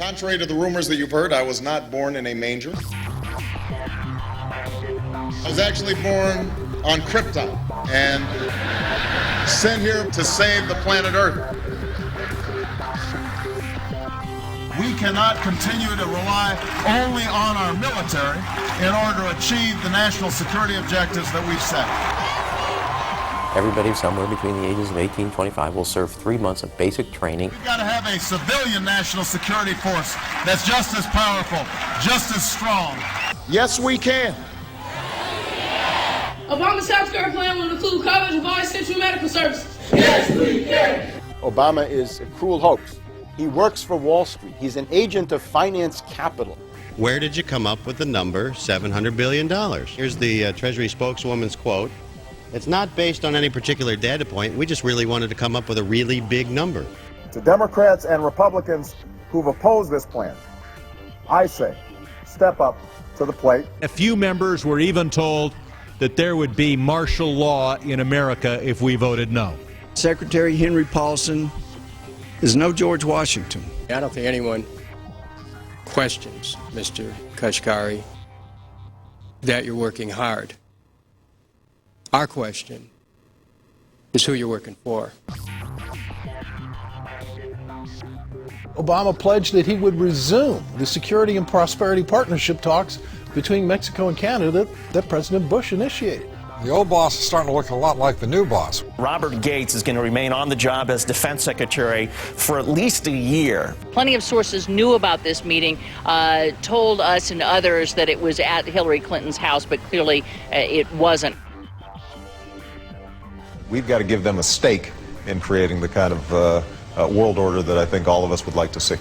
Contrary to the rumors that you've heard, I was not born in a manger. I was actually born on Krypton and sent here to save the planet Earth. We cannot continue to rely only on our military in order to achieve the national security objectives that we've set. Everybody somewhere between the ages of 18 and 25 will serve 3 months of basic training. We've got to have a civilian national security force that's just as powerful, just as strong. Yes, we can. Obama's healthcare plan will include coverage of all essential medical services. Yes, we can. Obama is a cruel hoax. He works for Wall Street. He's an agent of finance capital. Where did you come up with the number $700 billion? Here's the Treasury spokeswoman's quote. It's not based on any particular data point. We just really wanted to come up with a really big number. To Democrats and Republicans who've opposed this plan, I say, step up to the plate. A few members were even told that there would be martial law in America if we voted no. Secretary Henry Paulson is no George Washington. I don't think anyone questions, Mr. Kashkari, that you're working hard. Our question is who you're working for. Obama pledged that he would resume the Security and Prosperity Partnership talks between Mexico and Canada that President Bush initiated. The old boss is starting to look a lot like the new boss. Robert Gates is going to remain on the job as Defense Secretary for at least a year. Plenty of sources knew about this meeting, told us and others that it was at Hillary Clinton's house, but clearly it wasn't. We've got to give them a stake in creating the kind of world order that I think all of us would like to see.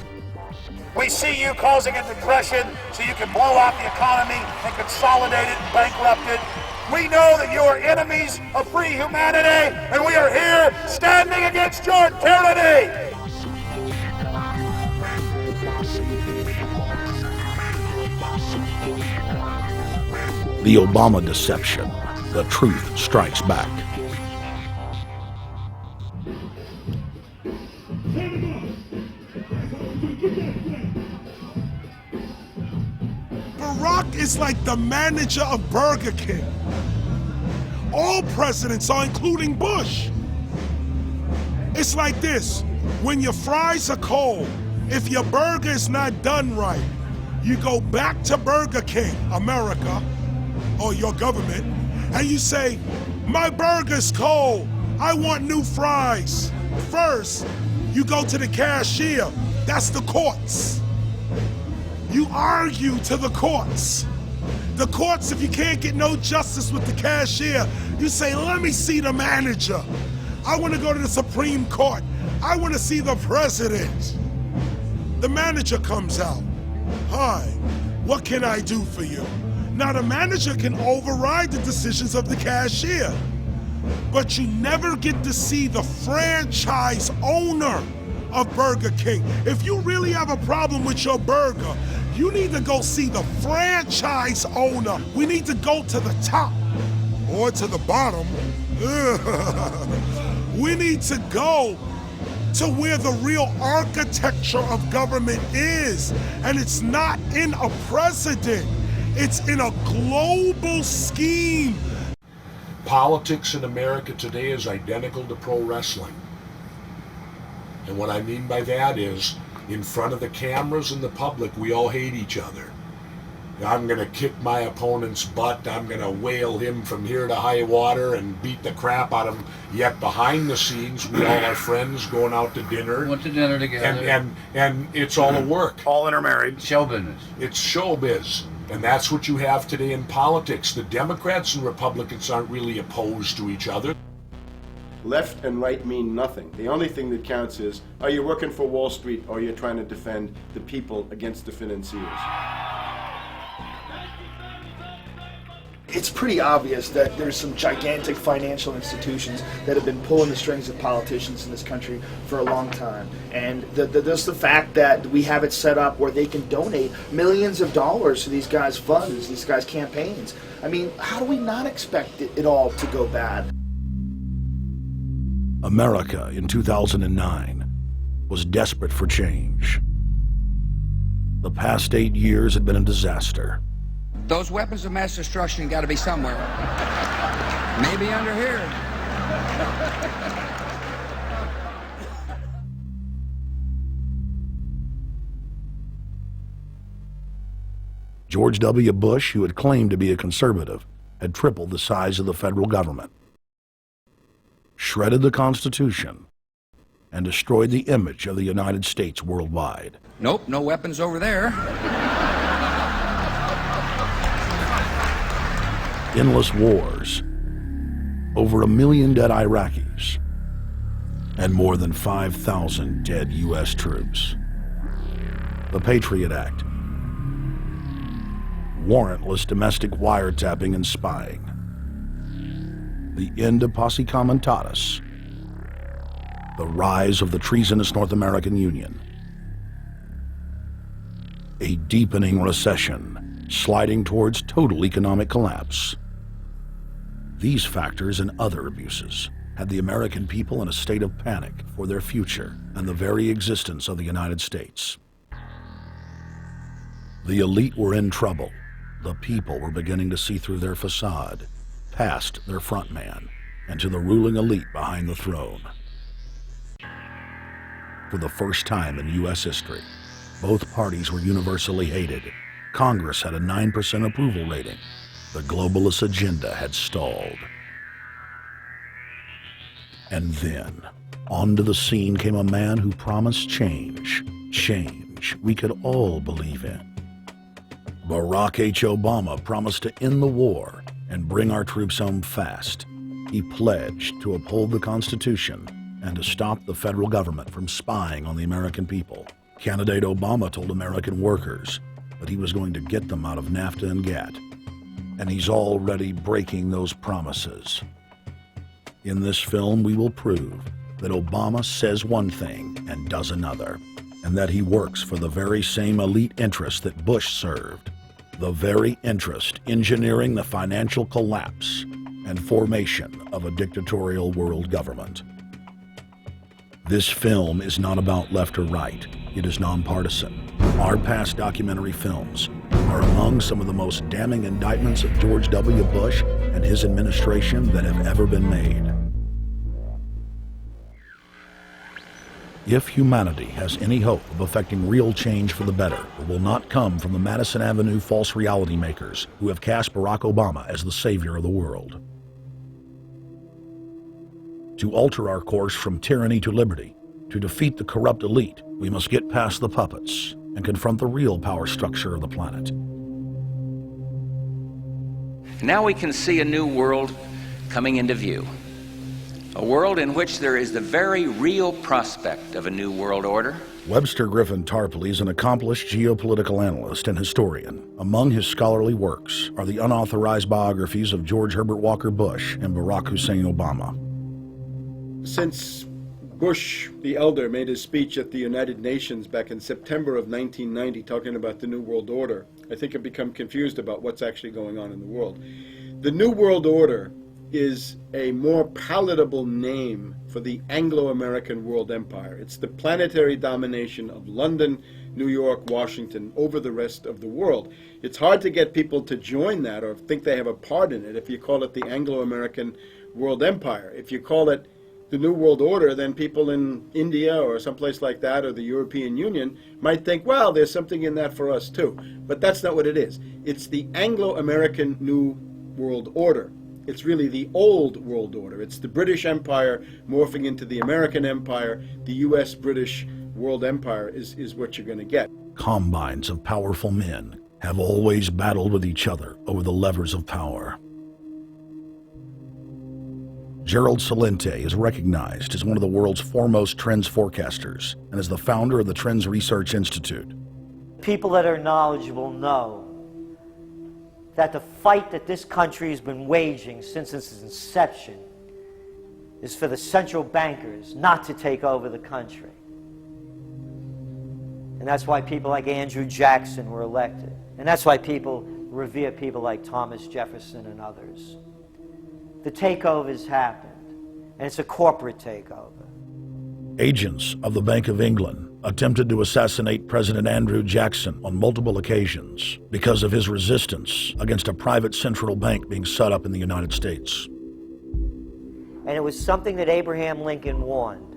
We see you causing a depression so you can blow out the economy and consolidate it and bankrupt it. We know that you are enemies of free humanity, and we are here standing against your tyranny. The Obama deception. The truth strikes back. Barack is like the manager of Burger King. All presidents are, including Bush. It's like this: when your fries are cold, if your burger is not done right, you go back to Burger King, America, or your government, and you say, my burger's cold, I want new fries. First, you go to the cashier, that's the courts. You argue to the courts. The courts, if you can't get no justice with the cashier, you say, let me see the manager. I want to go to the Supreme Court. I want to see the president. The manager comes out. Hi, what can I do for you? Now the manager can override the decisions of the cashier, but you never get to see the franchise owner of Burger King. If you really have a problem with your burger, you need to go see the franchise owner. We need to go to the top or to the bottom. We need to go to where the real architecture of government is. And it's not in a president, it's in a global scheme. Politics in America today is identical to pro wrestling. And what I mean by that is, in front of the cameras and the public, we all hate each other. I'm going to kick my opponent's butt. I'm going to whale him from here to high water and beat the crap out of him. Yet behind the scenes, we all are friends going out to dinner. Went to dinner together. And it's all a work. All intermarried. Show business. It's showbiz. And that's what you have today in politics. The Democrats and Republicans aren't really opposed to each other. Left and right mean nothing. The only thing that counts is, are you working for Wall Street or you're trying to defend the people against the financiers? It's pretty obvious that there's some gigantic financial institutions that have been pulling the strings of politicians in this country for a long time. And just the fact that we have it set up where they can donate millions of dollars to these guys' funds, these guys' campaigns. I mean, how do we not expect it all to go bad? America in 2009 was desperate for change. The past 8 years had been a disaster. Those weapons of mass destruction got to be somewhere. Maybe under here. George W. Bush, who had claimed to be a conservative, had tripled the size of the federal government, shredded the Constitution, and destroyed the image of the United States worldwide. Nope, no weapons over there. Endless wars, over 1 million dead Iraqis, and more than 5,000 dead U.S. troops. The Patriot Act, warrantless domestic wiretapping and spying, the end of posse comitatus, the rise of the treasonous North American Union, a deepening recession sliding towards total economic collapse. These factors and other abuses had the American people in a state of panic for their future and the very existence of the United States. The elite were in trouble. The people were beginning to see through their facade, past their front man, and to the ruling elite behind the throne. For the first time in U.S. history, both parties were universally hated. Congress had a 9% approval rating. The globalist agenda had stalled. And then, onto the scene came a man who promised change. Change we could all believe in. Barack H. Obama promised to end the war and bring our troops home fast. He pledged to uphold the Constitution and to stop the federal government from spying on the American people. Candidate Obama told American workers that he was going to get them out of NAFTA and GATT, and he's already breaking those promises. In this film, we will prove that Obama says one thing and does another, and that he works for the very same elite interests that Bush served, the very interest engineering the financial collapse and formation of a dictatorial world government. This film is not about left or right. It is nonpartisan. Our past documentary films are among some of the most damning indictments of George W. Bush and his administration that have ever been made. If humanity has any hope of effecting real change for the better, it will not come from the Madison Avenue false reality makers who have cast Barack Obama as the savior of the world. To alter our course from tyranny to liberty, to defeat the corrupt elite, we must get past the puppets and confront the real power structure of the planet. Now we can see a new world coming into view. A world in which there is the very real prospect of a new world order. Webster Griffin Tarpley is an accomplished geopolitical analyst and historian. Among his scholarly works are the unauthorized biographies of George Herbert Walker Bush and Barack Hussein Obama. Since Bush the elder made his speech at the United Nations back in September of 1990 talking about the New World Order, I think I've become confused about what's actually going on in the world. The New World Order is a more palatable name for the Anglo-American world empire. It's the planetary domination of London, New York, Washington over the rest of the world. It's hard to get people to join that or think they have a part in it if you call it the Anglo-American world empire. If you call it the New World Order, then people in India or someplace like that or the European Union might think, well, there's something in that for us too. But that's not what it is. It's the Anglo-American New World Order. It's really the old world order. It's the British Empire morphing into the American Empire. The U.S.-British world empire is what you're going to get. Combines of powerful men have always battled with each other over the levers of power. Gerald Celente is recognized as one of the world's foremost trends forecasters and is the founder of the Trends Research Institute. People that are knowledgeable know that the fight that this country has been waging since its inception is for the central bankers not to take over the country. And that's why people like Andrew Jackson were elected. And that's why people revere people like Thomas Jefferson and others. The takeover's happened, and it's a corporate takeover. Agents of the Bank of England attempted to assassinate President Andrew Jackson on multiple occasions because of his resistance against a private central bank being set up in the United States. And it was something that Abraham Lincoln warned.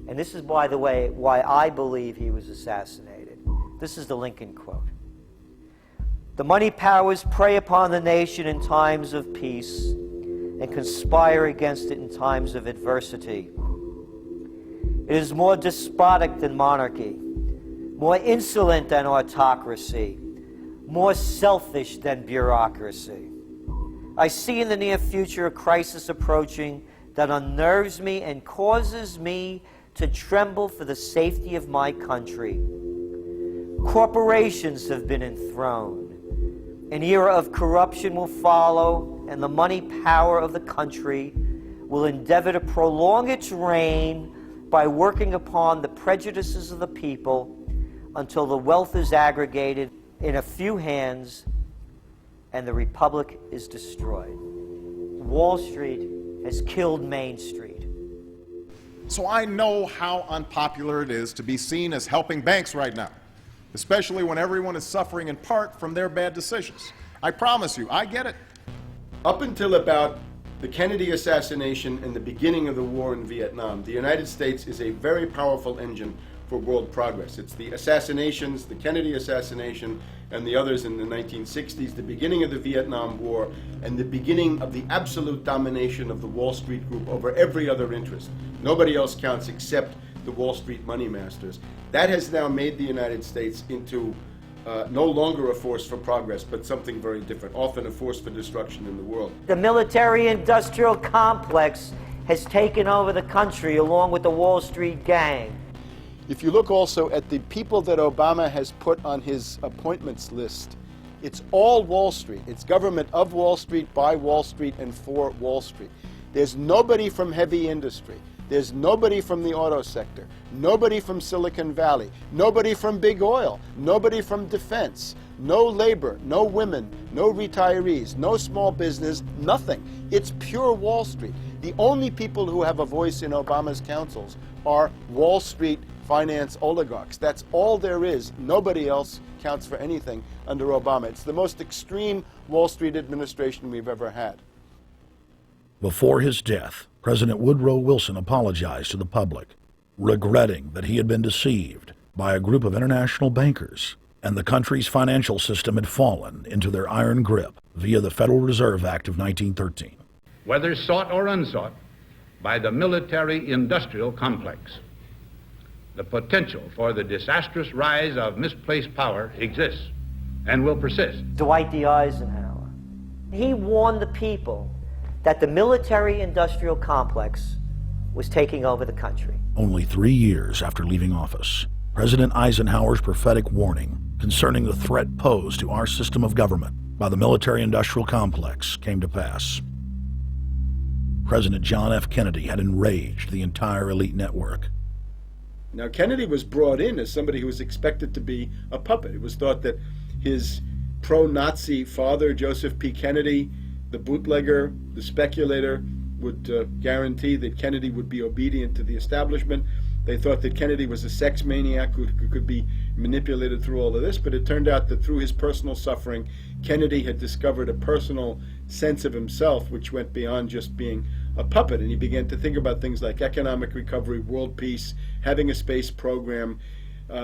And this is, by the way, why I believe he was assassinated. This is the Lincoln quote. "The money powers prey upon the nation in times of peace and conspire against it in times of adversity. It is more despotic than monarchy, more insolent than autocracy, more selfish than bureaucracy. I see in the near future a crisis approaching that unnerves me and causes me to tremble for the safety of my country. Corporations have been enthroned. An era of corruption will follow, and the money power of the country will endeavor to prolong its reign by working upon the prejudices of the people until the wealth is aggregated in a few hands and the republic is destroyed. Wall Street has killed Main Street." So I know how unpopular it is to be seen as helping banks right now, especially when everyone is suffering in part from their bad decisions. I promise you, I get it. Up until about the Kennedy assassination and the beginning of the war in Vietnam, the United States is a very powerful engine for world progress. It's the assassinations, the Kennedy assassination, and the others in the 1960s, the beginning of the Vietnam War, and the beginning of the absolute domination of the Wall Street Group over every other interest. Nobody else counts except the Wall Street money masters. That has now made the United States into no longer a force for progress, but something very different, often a force for destruction in the world. The military-industrial complex has taken over the country along with the Wall Street gang. If you look also at the people that Obama has put on his appointments list, it's all Wall Street. It's government of Wall Street, by Wall Street, and for Wall Street. There's nobody from heavy industry. There's nobody from the auto sector, nobody from Silicon Valley, nobody from big oil, nobody from defense, no labor, no women, no retirees, no small business, nothing. It's pure Wall Street. The only people who have a voice in Obama's councils are Wall Street finance oligarchs. That's all there is. Nobody else counts for anything under Obama. It's the most extreme Wall Street administration we've ever had. Before his death, President Woodrow Wilson apologized to the public, regretting that he had been deceived by a group of international bankers and the country's financial system had fallen into their iron grip via the Federal Reserve Act of 1913. Whether sought or unsought by the military-industrial complex, the potential for the disastrous rise of misplaced power exists and will persist. Dwight D. Eisenhower, he warned the people that the military-industrial complex was taking over the country. Only 3 years after leaving office, President Eisenhower's prophetic warning concerning the threat posed to our system of government by the military-industrial complex came to pass. President John F. Kennedy had enraged the entire elite network. Now, Kennedy was brought in as somebody who was expected to be a puppet. It was thought that his pro-Nazi father, Joseph P. Kennedy, the bootlegger, the speculator, would guarantee that Kennedy would be obedient to the establishment. They thought that Kennedy was a sex maniac who could be manipulated through all of this, but it turned out that through his personal suffering, Kennedy had discovered a personal sense of himself which went beyond just being a puppet, and he began to think about things like economic recovery, world peace, having a space program,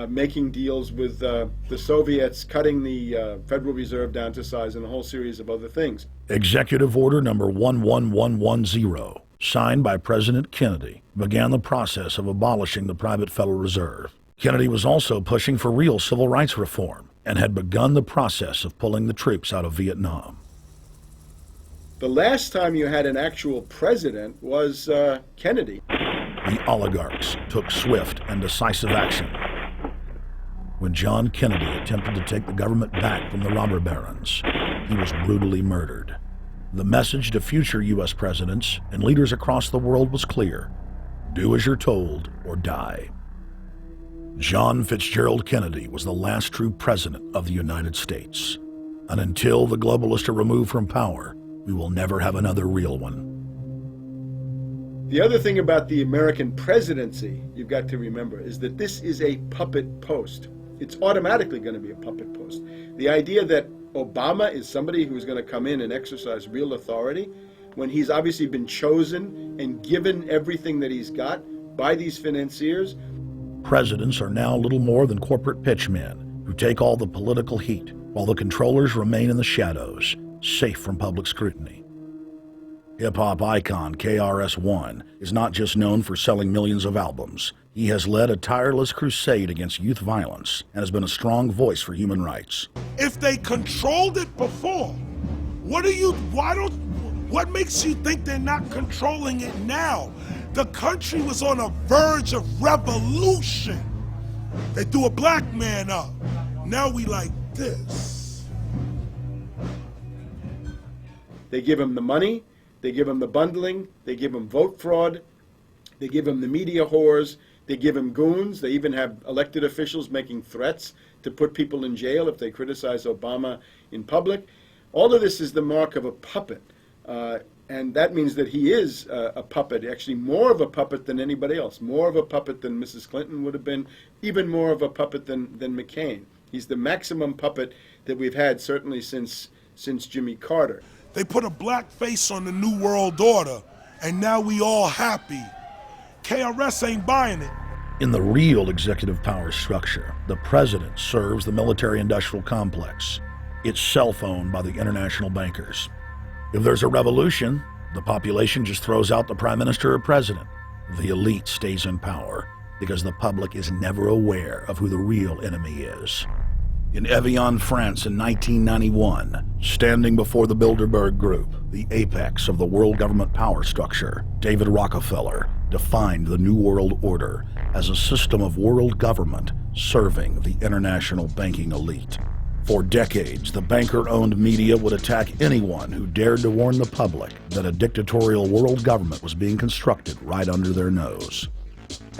making deals with the Soviets, cutting the Federal Reserve down to size, and a whole series of other things. Executive Order number 11110, signed by President Kennedy, began the process of abolishing the private Federal Reserve. Kennedy was also pushing for real civil rights reform and had begun the process of pulling the troops out of Vietnam. The last time you had an actual president was Kennedy. The oligarchs took swift and decisive action. When John Kennedy attempted to take the government back from the robber barons, he was brutally murdered. The message to future U.S. presidents and leaders across the world was clear: do as you're told or die. John Fitzgerald Kennedy was the last true president of the United States. And until the globalists are removed from power, we will never have another real one. The other thing about the American presidency you've got to remember is that this is a puppet post. It's automatically going to be a puppet post. The idea that Obama is somebody who's going to come in and exercise real authority when he's obviously been chosen and given everything that he's got by these financiers. Presidents are now little more than corporate pitchmen who take all the political heat, while the controllers remain in the shadows, safe from public scrutiny. Hip-hop icon KRS-One is not just known for selling millions of albums. He has led a tireless crusade against youth violence and has been a strong voice for human rights. If they controlled it before, what makes you think they're not controlling it now? The country was on a verge of revolution. They threw a black man up. Now we like this. They give him the money, they give him the bundling, they give him vote fraud, they give him the media whores, they give him goons, they even have elected officials making threats to put people in jail if they criticize Obama in public. All of this is the mark of a puppet. And that means that he is a puppet, actually more of a puppet than anybody else, more of a puppet than Mrs. Clinton would have been, even more of a puppet than McCain. He's the maximum puppet that we've had certainly since Jimmy Carter. They put a black face on the New World Order, and now we all happy. KRS ain't buying it. In the real executive power structure, the president serves the military-industrial complex, itself owned by the international bankers. If there's a revolution, the population just throws out the prime minister or president. The elite stays in power because the public is never aware of who the real enemy is. In Evian, France in 1991, standing before the Bilderberg Group, the apex of the world government power structure, David Rockefeller defined the New World Order as a system of world government serving the international banking elite. For decades, the banker-owned media would attack anyone who dared to warn the public that a dictatorial world government was being constructed right under their nose,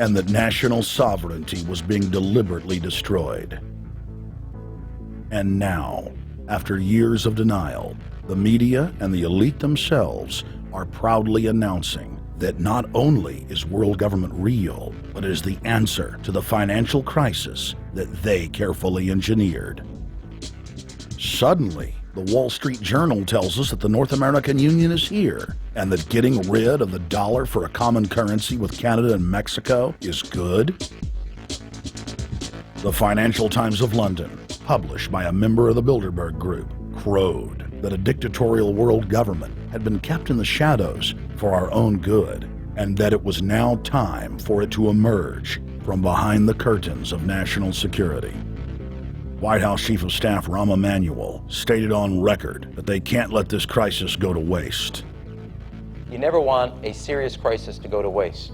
and that national sovereignty was being deliberately destroyed. And now, after years of denial, the media and the elite themselves are proudly announcing that not only is world government real, but it is the answer to the financial crisis that they carefully engineered. Suddenly, the Wall Street Journal tells us that the North American Union is here, and that getting rid of the dollar for a common currency with Canada and Mexico is good. The Financial Times of London, published by a member of the Bilderberg Group, crowed that a dictatorial world government had been kept in the shadows for our own good, and that it was now time for it to emerge from behind the curtains of national security. White House Chief of Staff Rahm Emanuel stated on record that they can't let this crisis go to waste. You never want a serious crisis to go to waste.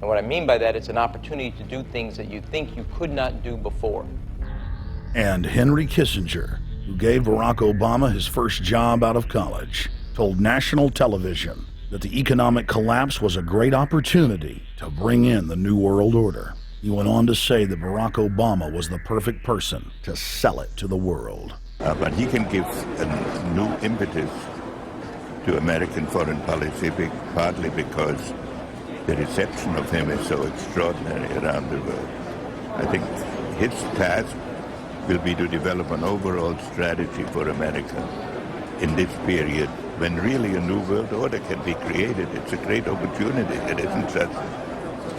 And what I mean by that, it's an opportunity to do things that you think you could not do before. And Henry Kissinger, who gave Barack Obama his first job out of college, told national television that the economic collapse was a great opportunity to bring in the New World Order. He went on to say that Barack Obama was the perfect person to sell it to the world. But he can give a new impetus to American foreign policy, partly because the reception of him is so extraordinary around the world. I think his task will be to develop an overall strategy for America in this period when really a new world order can be created. It's a great opportunity. It isn't just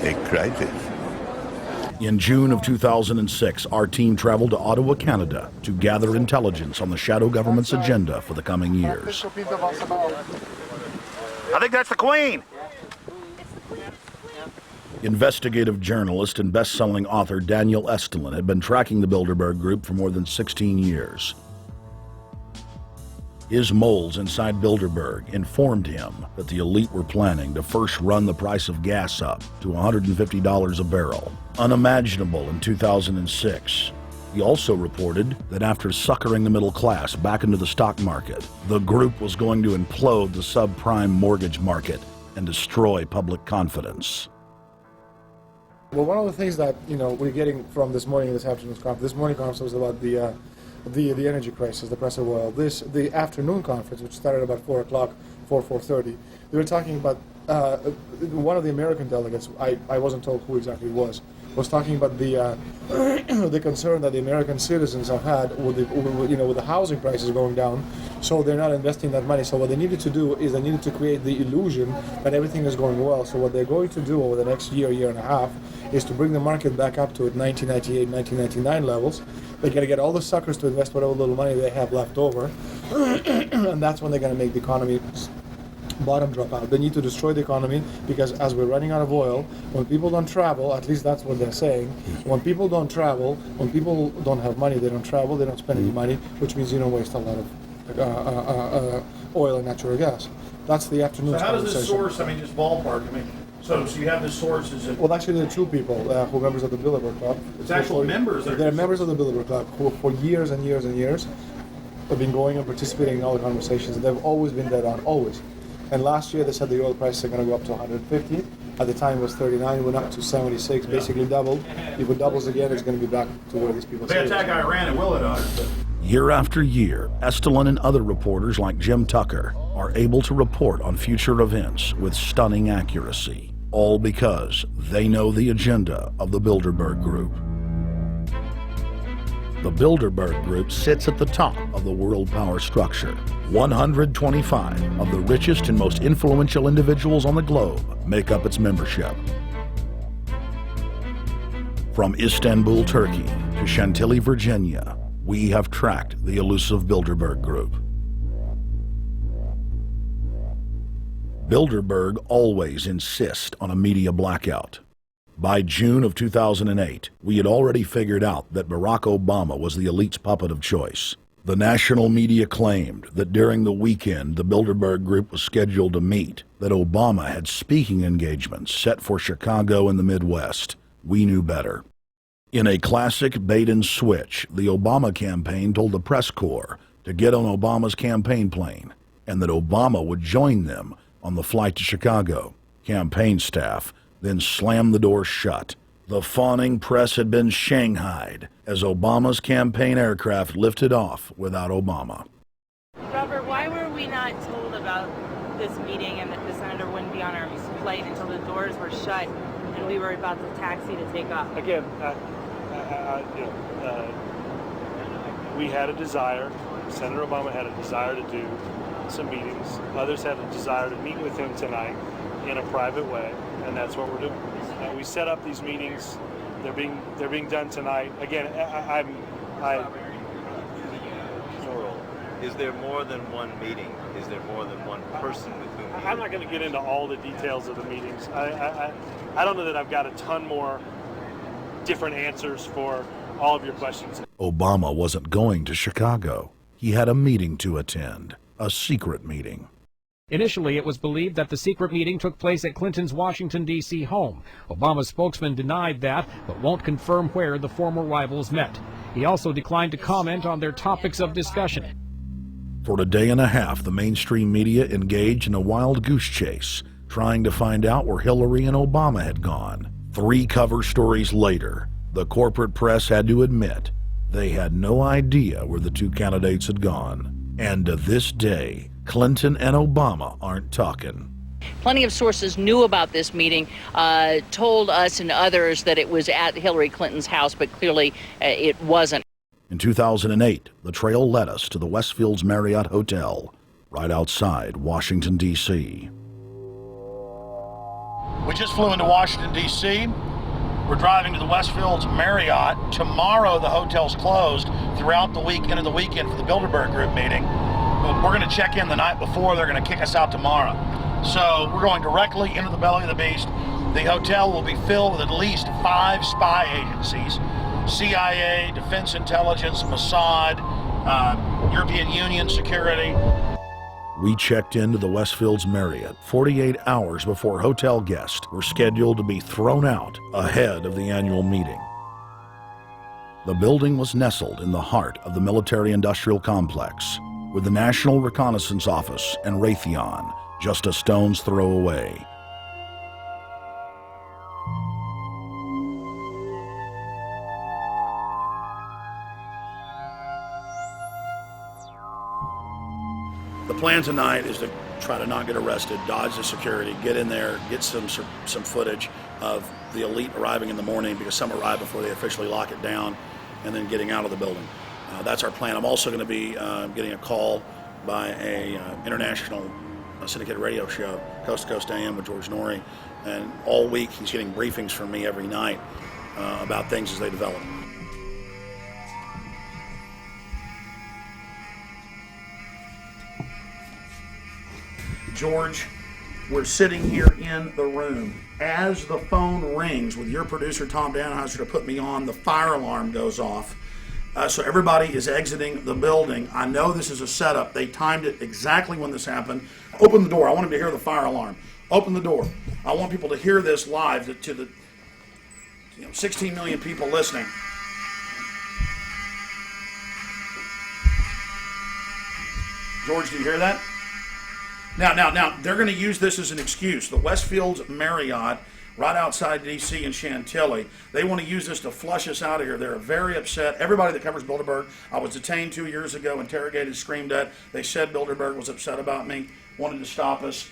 a crisis. In June of 2006, our team traveled to Ottawa, Canada, to gather intelligence on the shadow government's agenda for the coming years. I think that's the Queen. Investigative journalist and best-selling author Daniel Estulin had been tracking the Bilderberg Group for more than 16 years. His moles inside Bilderberg informed him that the elite were planning to first run the price of gas up to $150 a barrel, unimaginable in 2006. He also reported that after suckering the middle class back into the stock market, the group was going to implode the subprime mortgage market and destroy public confidence. Well, one of the things that we're getting from this morning's conference was about the energy crisis, the price of oil. The afternoon conference, which started about 4 o'clock, 4:30, they were talking about one of the American delegates, I wasn't told who exactly it was talking about the the concern that the American citizens have had with the housing prices going down, so they're not investing that money. So what they needed to do is they needed to create the illusion that everything is going well. So what they're going to do over the next year and a half, is to bring the market back up to 1998, 1999 levels. They got to get all the suckers to invest whatever little money they have left over, and that's when they're going to make the economy bottom drop out. They need to destroy the economy because as we're running out of oil, when people don't travel, at least that's what they're saying, when people don't travel, when people don't have money, they don't travel, they don't spend any money, which means you don't waste a lot of oil and natural gas. That's the afternoon. So how does this source, I mean, just ballpark, I mean, so you have the sources of... Well, actually, there are two people who are members of the Bilderberg Club. It's actual members? They're members of the Bilderberg Club who for years and years and years have been going and participating in all the conversations. They've always been dead on, always. And last year they said the oil prices are going to go up to 150. At the time it was 39, it went up to 76, basically doubled. If it doubles again, it's going to be back to where these people say. They attack Iran and will it on it. Year after year, Estelin and other reporters like Jim Tucker are able to report on future events with stunning accuracy, all because they know the agenda of the Bilderberg Group. The Bilderberg Group sits at the top of the world power structure. 125 of the richest and most influential individuals on the globe make up its membership. From Istanbul, Turkey to Chantilly, Virginia, we have tracked the elusive Bilderberg Group. Bilderberg always insist on a media blackout. By June of 2008, we had already figured out that Barack Obama was the elite's puppet of choice. The national media claimed that during the weekend the Bilderberg Group was scheduled to meet, that Obama had speaking engagements set for Chicago and the Midwest. We knew better. In a classic bait and switch, the Obama campaign told the press corps to get on Obama's campaign plane and that Obama would join them on the flight to Chicago. Campaign staff then slammed the door shut. The fawning press had been shanghaied as Obama's campaign aircraft lifted off without Obama. Robert, why were we not told about this meeting and that the senator wouldn't be on our flight until the doors were shut and we were about to taxi to take off? Again, we had a desire, Senator Obama had a desire to do some meetings. Others had a desire to meet with him tonight in a private way, and that's what we're doing. We set up these meetings. They're being done tonight. Again, Is there more than one meeting? Is there more than one person with whom? I'm not going to get into all the details of the meetings. I don't know that I've got a ton more different answers for all of your questions. Obama wasn't going to Chicago. He had a meeting to attend, a secret meeting. Initially, it was believed that the secret meeting took place at Clinton's Washington, D.C. home. Obama's spokesman denied that, but won't confirm where the former rivals met. He also declined to comment on their topics of discussion. For a day and a half, the mainstream media engaged in a wild goose chase, trying to find out where Hillary and Obama had gone. 3 cover stories later, the corporate press had to admit they had no idea where the 2 candidates had gone. And to this day, Clinton and Obama aren't talking. Plenty of sources knew about this meeting, told us and others that it was at Hillary Clinton's house, but clearly it wasn't. In 2008, the trail led us to the Westfields Marriott Hotel, right outside Washington, D.C. We just flew into Washington, D.C. We're driving to the Westfields Marriott. Tomorrow, the hotel's closed throughout the week into the weekend for the Bilderberg Group meeting. We're going to check in the night before. They're going to kick us out tomorrow. So we're going directly into the belly of the beast. The hotel will be filled with at least 5 spy agencies: CIA, Defense Intelligence, Mossad, European Union security. We checked into the Westfields Marriott 48 hours before hotel guests were scheduled to be thrown out ahead of the annual meeting. The building was nestled in the heart of the military-industrial complex, with the National Reconnaissance Office and Raytheon just a stone's throw away. The plan tonight is to try to not get arrested, dodge the security, get in there, get some footage of the elite arriving in the morning, because some arrive before they officially lock it down, and then getting out of the building. That's our plan. I'm also going to be getting a call by a international syndicated radio show, Coast to Coast AM with George Norrie, and all week he's getting briefings from me every night about things as they develop. George, we're sitting here in the room. As the phone rings with your producer, Tom Danheiser, to put me on, the fire alarm goes off. So everybody is exiting the building. I know this is a setup. They timed it exactly when this happened. Open the door. I want them to hear the fire alarm. Open the door. I want people to hear this live to the 16 million people listening. George, do you hear that? Now, they're going to use this as an excuse. The Westfields Marriott, right outside D.C. in Chantilly, they want to use this to flush us out of here. They're very upset. Everybody that covers Bilderberg, I was detained 2 years ago, interrogated, screamed at. They said Bilderberg was upset about me, wanted to stop us.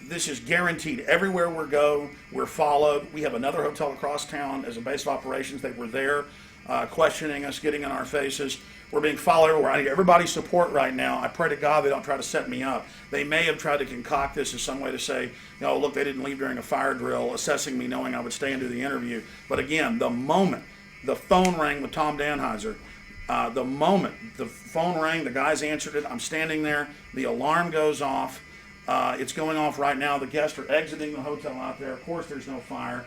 This is guaranteed. Everywhere we go, we're followed. We have another hotel across town as a base of operations. They were there questioning us, getting in our faces. We're being followed everywhere. I need everybody's support right now. I pray to God they don't try to set me up. They may have tried to concoct this as some way to say, look, they didn't leave during a fire drill, assessing me, knowing I would stay and do the interview. But again, the moment the phone rang with Tom Danheiser, the moment the phone rang, the guys answered it, I'm standing there, the alarm goes off. It's going off right now. The guests are exiting the hotel out there. Of course, there's no fire.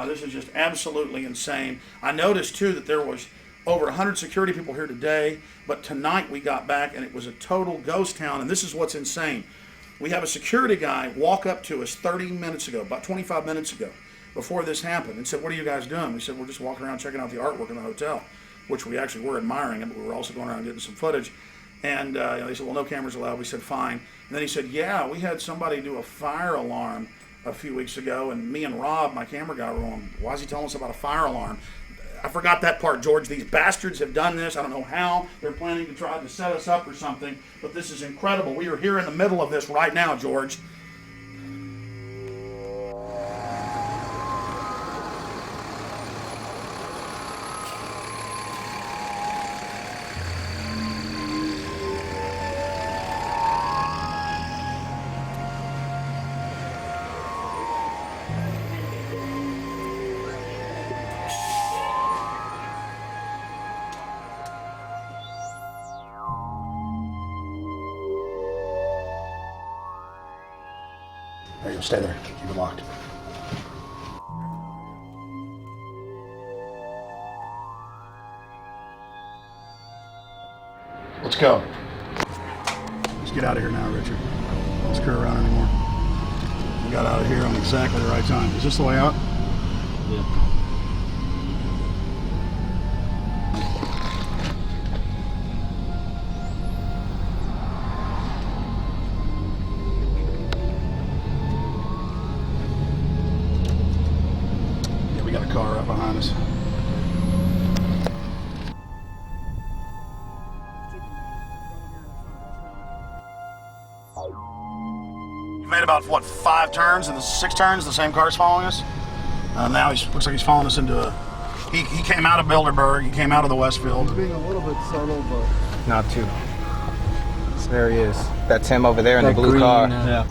This is just absolutely insane. I noticed, too, that there was over 100 security people here today, but tonight we got back and it was a total ghost town, and this is what's insane. We have a security guy walk up to us 30 minutes ago, about 25 minutes ago, before this happened, and said, "What are you guys doing?" We said, "We're just walking around checking out the artwork in the hotel," which we actually were admiring it, but we were also going around getting some footage. And they said, "Well, no cameras allowed." We said, "Fine." And then he said, "Yeah, we had somebody do a fire alarm a few weeks ago, and me and Rob, my camera guy, were going, why is he telling us about a fire alarm?" I forgot that part, George. These bastards have done this. I don't know how. They're planning to try to set us up or something, but this is incredible. We are here in the middle of this right now, George. There you go, stay there, keep it locked. Let's go. Let's get out of here now, Richard. Don't screw around anymore. We got out of here on exactly the right time. Is this the way out? Yeah. We got a car right behind us. You made about, what, 5 turns and the 6 turns, the same car's following us? Now he looks like he's following us into a... He came out of Bilderberg, he came out of the Westfield. He's being a little bit subtle, but... Not too. So there he is. That's him over there in the blue green, car. yeah.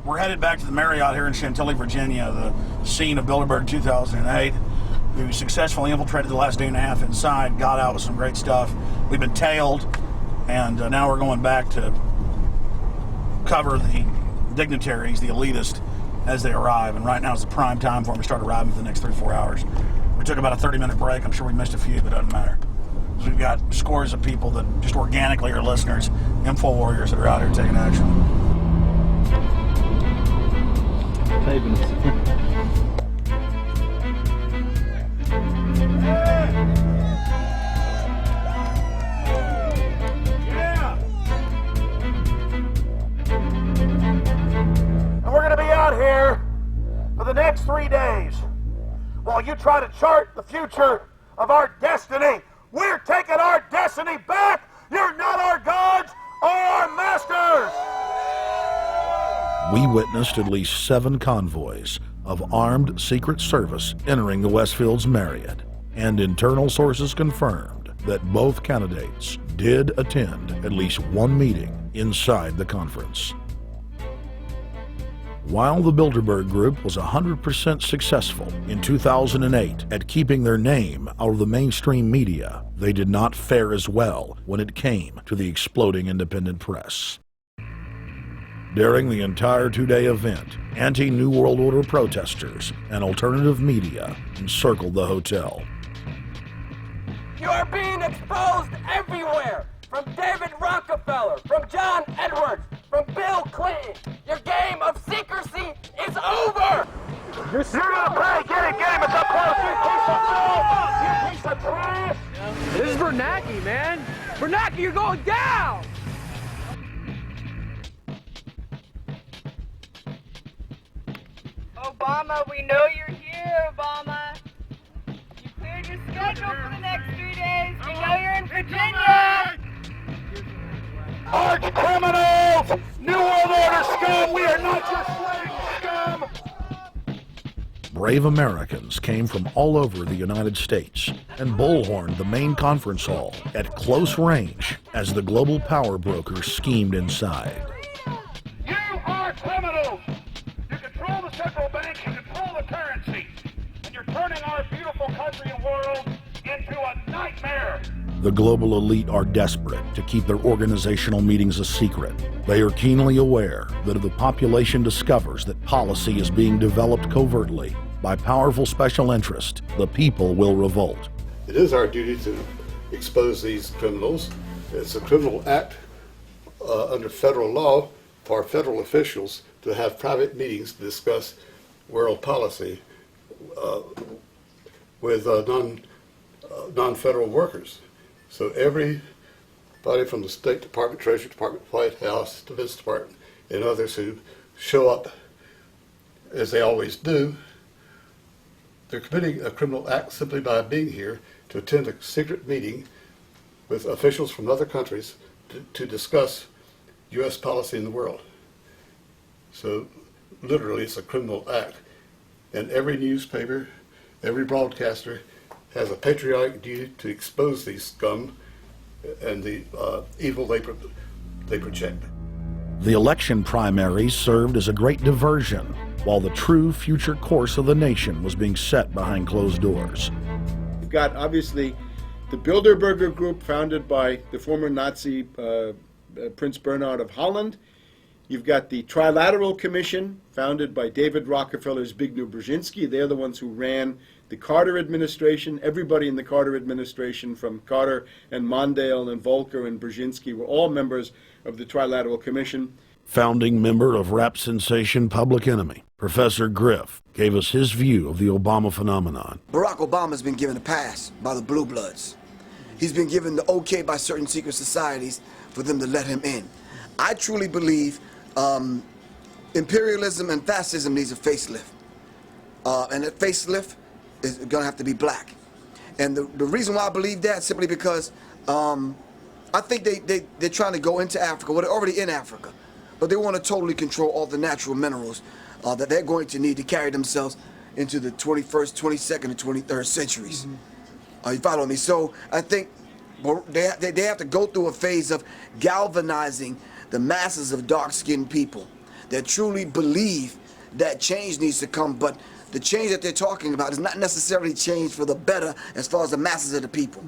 We're headed back to the Marriott here in Chantilly, Virginia, the scene of Bilderberg 2008. We successfully infiltrated the last day and a half inside, got out with some great stuff. We've been tailed, and now we're going back to cover the dignitaries, the elitists, as they arrive. And right now is the prime time for them to start arriving for the next 3 or 4 hours. We took about a 30-minute break. I'm sure we missed a few, but it doesn't matter. We've got scores of people that just organically are listeners, info warriors that are out here taking action. Yeah! next 3 days, while you try to chart the future of our destiny, we're taking our destiny back. You're not our gods or our masters. We witnessed at least 7 convoys of armed Secret Service entering the Westfield's Marriott, and internal sources confirmed that both candidates did attend at least one meeting inside the conference. While the Bilderberg Group was 100% successful in 2008 at keeping their name out of the mainstream media, they did not fare as well when it came to the exploding independent press. During the entire 2-day event, anti-New World Order protesters and alternative media encircled the hotel. You are being exposed everywhere! From David Rockefeller, from John Edwards, from Bill Clinton. Your game of secrecy is over! You're gonna play! Get him! It's up close! You piece of trash! This is Bernanke, man! Bernanke, you're going down! Obama, we know you're here, Obama. You cleared your schedule for the next 3 days. We know you're in Virginia. Arch criminals! New World Order scum! We are not your slave scum! Brave Americans came from all over the United States and bullhorned the main conference hall at close range as the global power brokers schemed inside. You are criminals! You control the central bank, you control the currency, and you're turning our beautiful country and world into a nightmare! The global elite are desperate to keep their organizational meetings a secret. They are keenly aware that if the population discovers that policy is being developed covertly by powerful special interest, the people will revolt. It is our duty to expose these criminals. It's a criminal act under federal law for federal officials to have private meetings to discuss world policy with non-federal workers. So everybody from the State Department, Treasury Department, White House, Defense Department, and others who show up, as they always do, they're committing a criminal act simply by being here to attend a secret meeting with officials from other countries to discuss U.S. policy in the world. So literally it's a criminal act. And every newspaper, every broadcaster has a patriotic duty to expose these scum and the evil they project. The election primaries served as a great diversion while the true future course of the nation was being set behind closed doors. You've got, obviously, the Bilderberger Group, founded by the former Nazi Prince Bernhard of Holland. You've got the Trilateral Commission, founded by David Rockefeller's Zbigniew Brzezinski. They're the ones who ran the Carter administration. Everybody in the Carter administration, from Carter and Mondale and Volcker and Brzezinski, were all members of the Trilateral Commission. Founding member of rap sensation Public Enemy, Professor Griff, gave us his view of the Obama phenomenon. Barack Obama's been given a pass by the Blue Bloods. He's been given the okay by certain secret societies for them to let him in. I truly believe imperialism and fascism needs a facelift. And that facelift is going to have to be black. And the reason why I believe that, simply because I think they're trying to go into Africa. Well, they're already in Africa. But they want to totally control all the natural minerals that they're going to need to carry themselves into the 21st, 22nd, and 23rd centuries. You follow me? So I think they have to go through a phase of galvanizing the masses of dark-skinned people that truly believe that change needs to come, but the change that they're talking about is not necessarily change for the better as far as the masses of the people.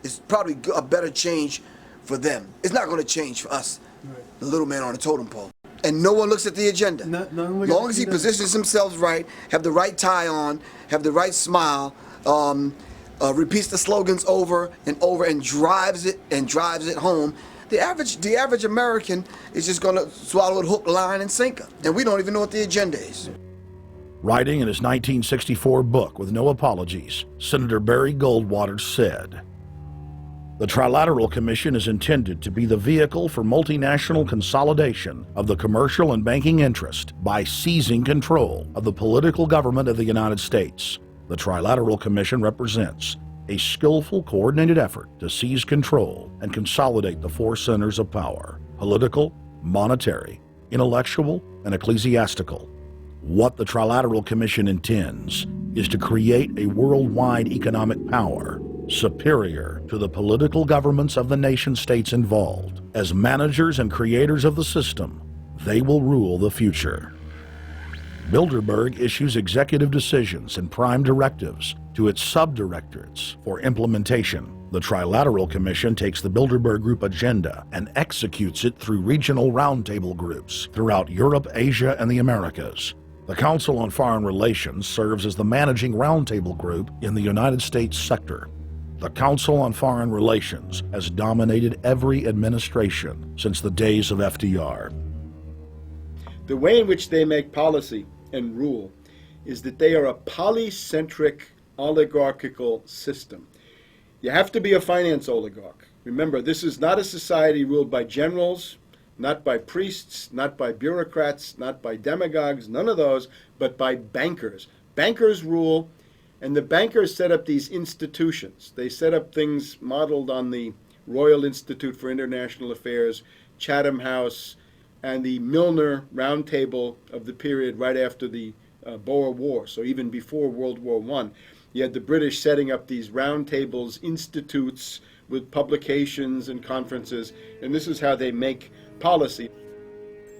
It's probably a better change for them. It's not going to change for us, the little man on the totem pole. And no one looks at the agenda. Long as he positions himself right, have the right tie on, have the right smile, repeats the slogans over and over and drives it home, the average American is just going to swallow it hook, line, and sinker. And we don't even know what the agenda is. Writing in his 1964 book, With No Apologies, Senator Barry Goldwater said, The Trilateral Commission is intended to be the vehicle for multinational consolidation of the commercial and banking interest by seizing control of the political government of the United States. The Trilateral Commission represents a skillful, coordinated effort to seize control and consolidate the four centers of power: political, monetary, intellectual, and ecclesiastical. What the Trilateral Commission intends is to create a worldwide economic power superior to the political governments of the nation-states involved. As managers and creators of the system, they will rule the future. Bilderberg issues executive decisions and prime directives to its subdirectorates for implementation. The Trilateral Commission takes the Bilderberg Group agenda and executes it through regional roundtable groups throughout Europe, Asia, and the Americas. The Council on Foreign Relations serves as the managing roundtable group in the United States sector. The Council on Foreign Relations has dominated every administration since the days of FDR. The way in which they make policy and rule is that they are a polycentric oligarchical system. You have to be a finance oligarch. Remember, this is not a society ruled by generals, not by priests, not by bureaucrats, not by demagogues, none of those, but by bankers. Bankers rule, and the bankers set up these institutions. They set up things modeled on the Royal Institute for International Affairs, Chatham House, and the Milner Round Table of the period right after the Boer War, so even before World War I. You had the British setting up these round tables, institutes with publications and conferences, and this is how they make policy.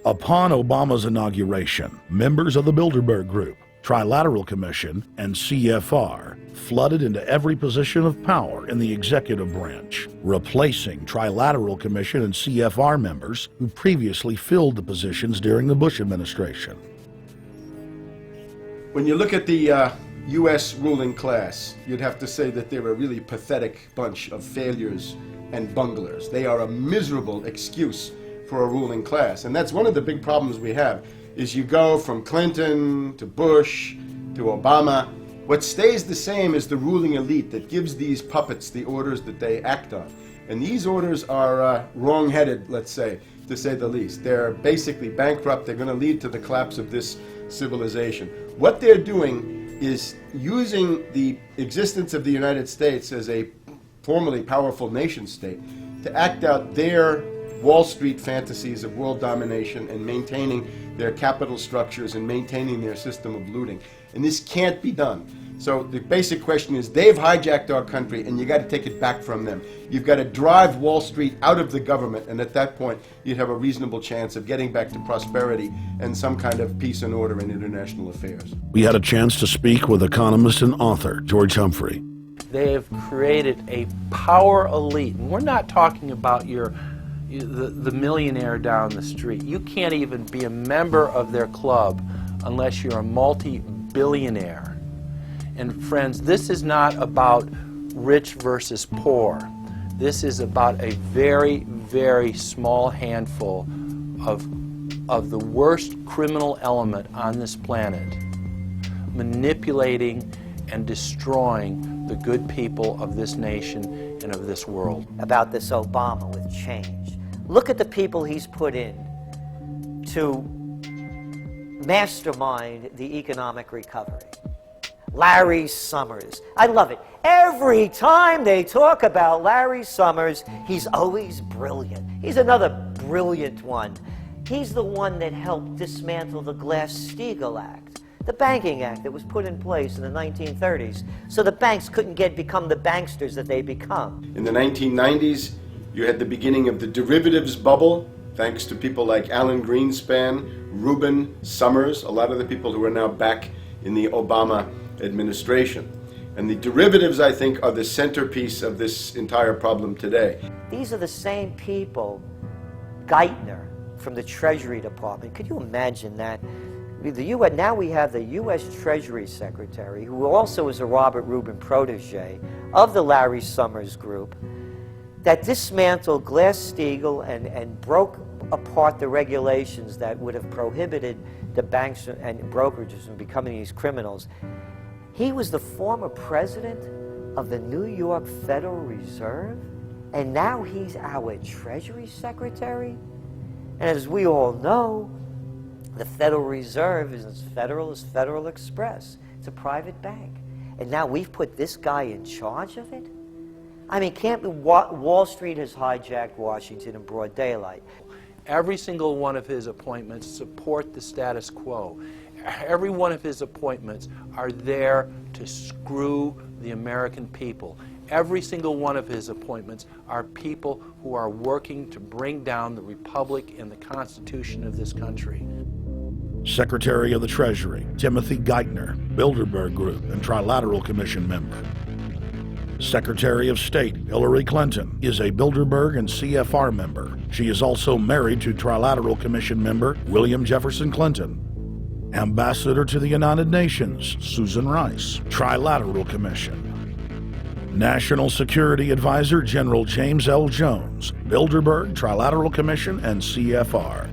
Upon Obama's inauguration, members of the Bilderberg Group, Trilateral Commission, and CFR flooded into every position of power in the executive branch, replacing Trilateral Commission and CFR members who previously filled the positions during the Bush administration. When you look at the U.S. ruling class, you'd have to say that they're a really pathetic bunch of failures and bunglers. They are a miserable excuse for a ruling class. And that's one of the big problems we have, is you go from Clinton to Bush to Obama. What stays the same is the ruling elite that gives these puppets the orders that they act on. And these orders are wrong-headed, let's say, to say the least. They're basically bankrupt. They're going to lead to the collapse of this civilization. What they're doing is using the existence of the United States as a formerly powerful nation state to act out their Wall Street fantasies of world domination and maintaining their capital structures and maintaining their system of looting. And this can't be done. So the basic question is, they've hijacked our country and you got to take it back from them. You've got to drive Wall Street out of the government, and at that point you'd have a reasonable chance of getting back to prosperity and some kind of peace and order in international affairs. We had a chance to speak with economist and author George Humphrey. They have created a power elite. And we're not talking about the millionaire down the street. You can't even be a member of their club unless you're a multi-billionaire. And friends, this is not about rich versus poor. This is about a very, very small handful of the worst criminal element on this planet, manipulating and destroying the good people of this nation and of this world. About this Obama with change. Look at the people he's put in to mastermind the economic recovery. Larry Summers. I love it. Every time they talk about Larry Summers, he's always brilliant. He's another brilliant one. He's the one that helped dismantle the Glass-Steagall Act, the banking act that was put in place in the 1930s, so the banks couldn't become the banksters that they become. In the 1990s, you had the beginning of the derivatives bubble, thanks to people like Alan Greenspan, Rubin, Summers, a lot of the people who are now back in the Obama administration. And the derivatives, I think, are the centerpiece of this entire problem today. These are the same people, Geithner from the Treasury Department. Could you imagine that? Now we have the U.S. Treasury Secretary, who also is a Robert Rubin protege of the Larry Summers Group, that dismantled Glass-Steagall and broke apart the regulations that would have prohibited the banks and brokerages from becoming these criminals. He was the former president of the New York Federal Reserve, And now he's our Treasury Secretary? And as we all know, the Federal Reserve is as federal as Federal Express. It's a private bank. And now we've put this guy in charge of it? I mean, can't be Wall Street has hijacked Washington in broad daylight. Every single one of his appointments support the status quo. Every one of his appointments are there to screw the American people. Every single one of his appointments are people who are working to bring down the Republic and the Constitution of this country. Secretary of the Treasury, Timothy Geithner, Bilderberg Group and Trilateral Commission member. Secretary of State, Hillary Clinton, is a Bilderberg and CFR member. She is also married to Trilateral Commission member William Jefferson Clinton. Ambassador to the United Nations, Susan Rice, Trilateral Commission. National Security Advisor General James L. Jones, Bilderberg, Trilateral Commission, and CFR.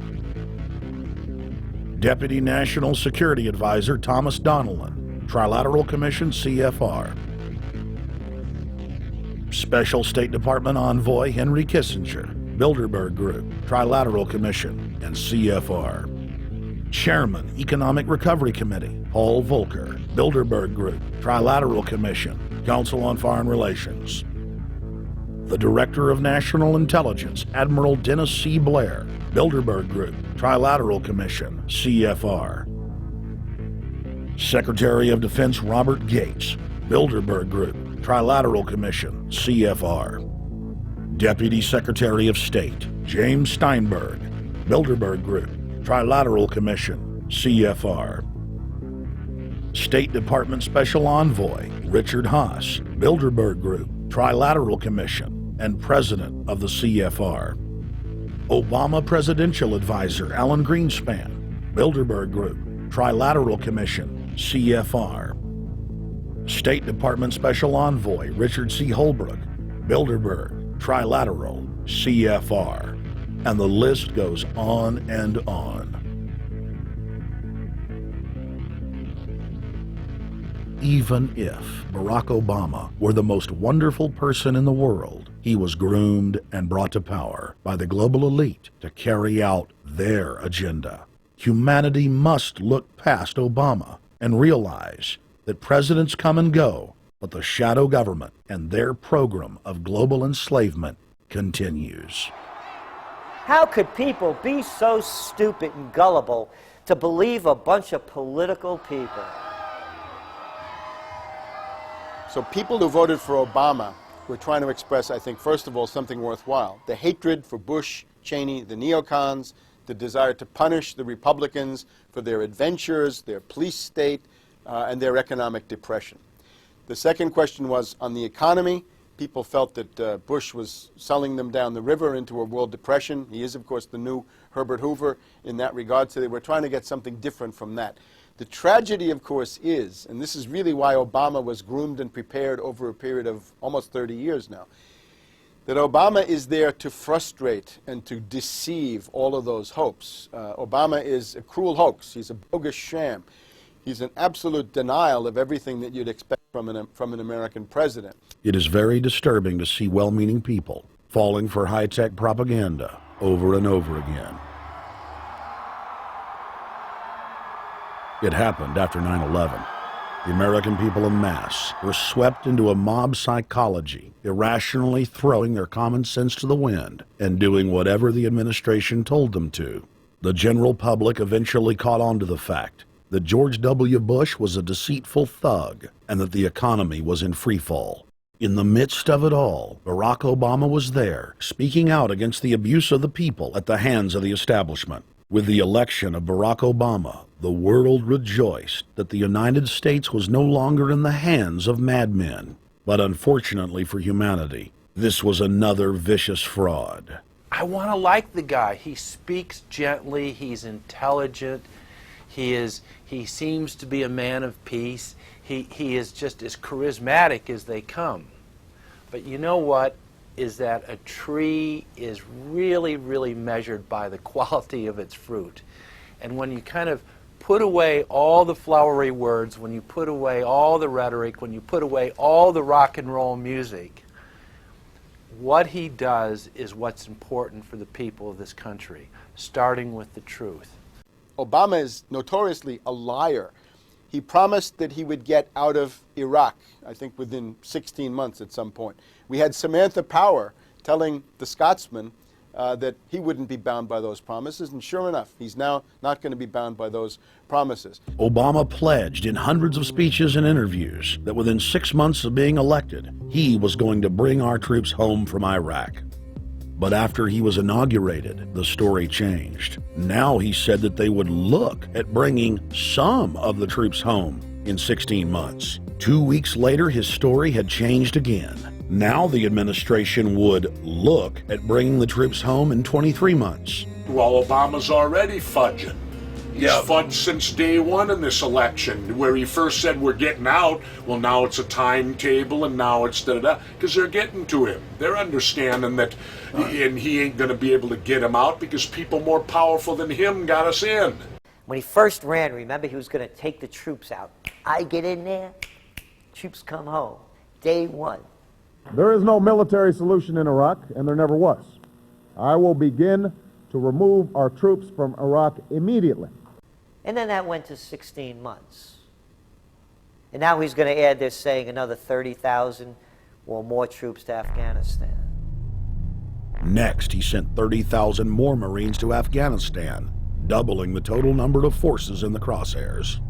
Deputy National Security Advisor Thomas Donilon, Trilateral Commission, CFR. Special State Department Envoy Henry Kissinger, Bilderberg Group, Trilateral Commission, and CFR. Chairman, Economic Recovery Committee, Paul Volcker, Bilderberg Group, Trilateral Commission, Council on Foreign Relations. The Director of National Intelligence, Admiral Dennis C. Blair, Bilderberg Group, Trilateral Commission, CFR. Secretary of Defense Robert Gates, Bilderberg Group, Trilateral Commission, CFR. Deputy Secretary of State James Steinberg, Bilderberg Group, Trilateral Commission, CFR. State Department Special Envoy Richard Haas, Bilderberg Group, Trilateral Commission, and President of the CFR. Obama Presidential Advisor Alan Greenspan, Bilderberg Group, Trilateral Commission, CFR. State Department Special Envoy Richard C. Holbrooke, Bilderberg, Trilateral, CFR. And the list goes on and on. Even if Barack Obama were the most wonderful person in the world, he was groomed and brought to power by the global elite to carry out their agenda. Humanity must look past Obama and realize that presidents come and go, but the shadow government and their program of global enslavement continues. How could people be so stupid and gullible to believe a bunch of political people? So people who voted for Obama were trying to express, I think, first of all, something worthwhile. The hatred for Bush, Cheney, the neocons, the desire to punish the Republicans for their adventures, their police state, and their economic depression. The second question was on the economy. People felt that Bush was selling them down the river into a world depression. He is, of course, the new Herbert Hoover in that regard, so they were trying to get something different from that. The tragedy, of course, is, and this is really why Obama was groomed and prepared over a period of almost 30 years now, that Obama is there to frustrate and to deceive all of those hopes. Obama is a cruel hoax. He's a bogus sham. He's an absolute denial of everything that you'd expect from an American president. It is very disturbing to see well-meaning people falling for high-tech propaganda over and over again. It happened after 9/11. The American people en masse were swept into a mob psychology, irrationally throwing their common sense to the wind and doing whatever the administration told them to. The general public eventually caught on to the fact that George W. Bush was a deceitful thug and that the economy was in freefall. In the midst of it all, Barack Obama was there, speaking out against the abuse of the people at the hands of the establishment. With the election of Barack Obama, the world rejoiced that the United States was no longer in the hands of madmen. But unfortunately for humanity, this was another vicious fraud. I want to like the guy. He speaks gently, he's intelligent, he seems to be a man of peace. He is just as charismatic as they come. But you know what? Is that a tree is really, really measured by the quality of its fruit. And when you kind of put away all the flowery words, when you put away all the rhetoric, when you put away all the rock and roll music, what he does is what's important for the people of this country, starting with the truth. Obama is notoriously a liar. He promised that he would get out of Iraq, I think within 16 months at some point. We had Samantha Power telling the Scotsman that he wouldn't be bound by those promises, and sure enough, he's now not going to be bound by those promises. Obama pledged in hundreds of speeches and interviews that within 6 months of being elected, he was going to bring our troops home from Iraq. But after he was inaugurated, the story changed. Now he said that they would look at bringing some of the troops home in 16 months. 2 weeks later, his story had changed again. Now the administration would look at bringing the troops home in 23 months. Well, Obama's already fudging. He's fudged since day one in this election, where he first said we're getting out. Well, now it's a timetable, and now it's da-da-da, because they're getting to him. They're understanding that, and he ain't going to be able to get him out because people more powerful than him got us in. When he first ran, remember, he was going to take the troops out. I get in there, troops come home. Day one. There is no military solution in Iraq, and there never was. I will begin to remove our troops from Iraq immediately. And then that went to 16 months. And now he's going to add, they're saying, another 30,000 or more troops to Afghanistan. Next, he sent 30,000 more Marines to Afghanistan, doubling the total number of forces in the crosshairs.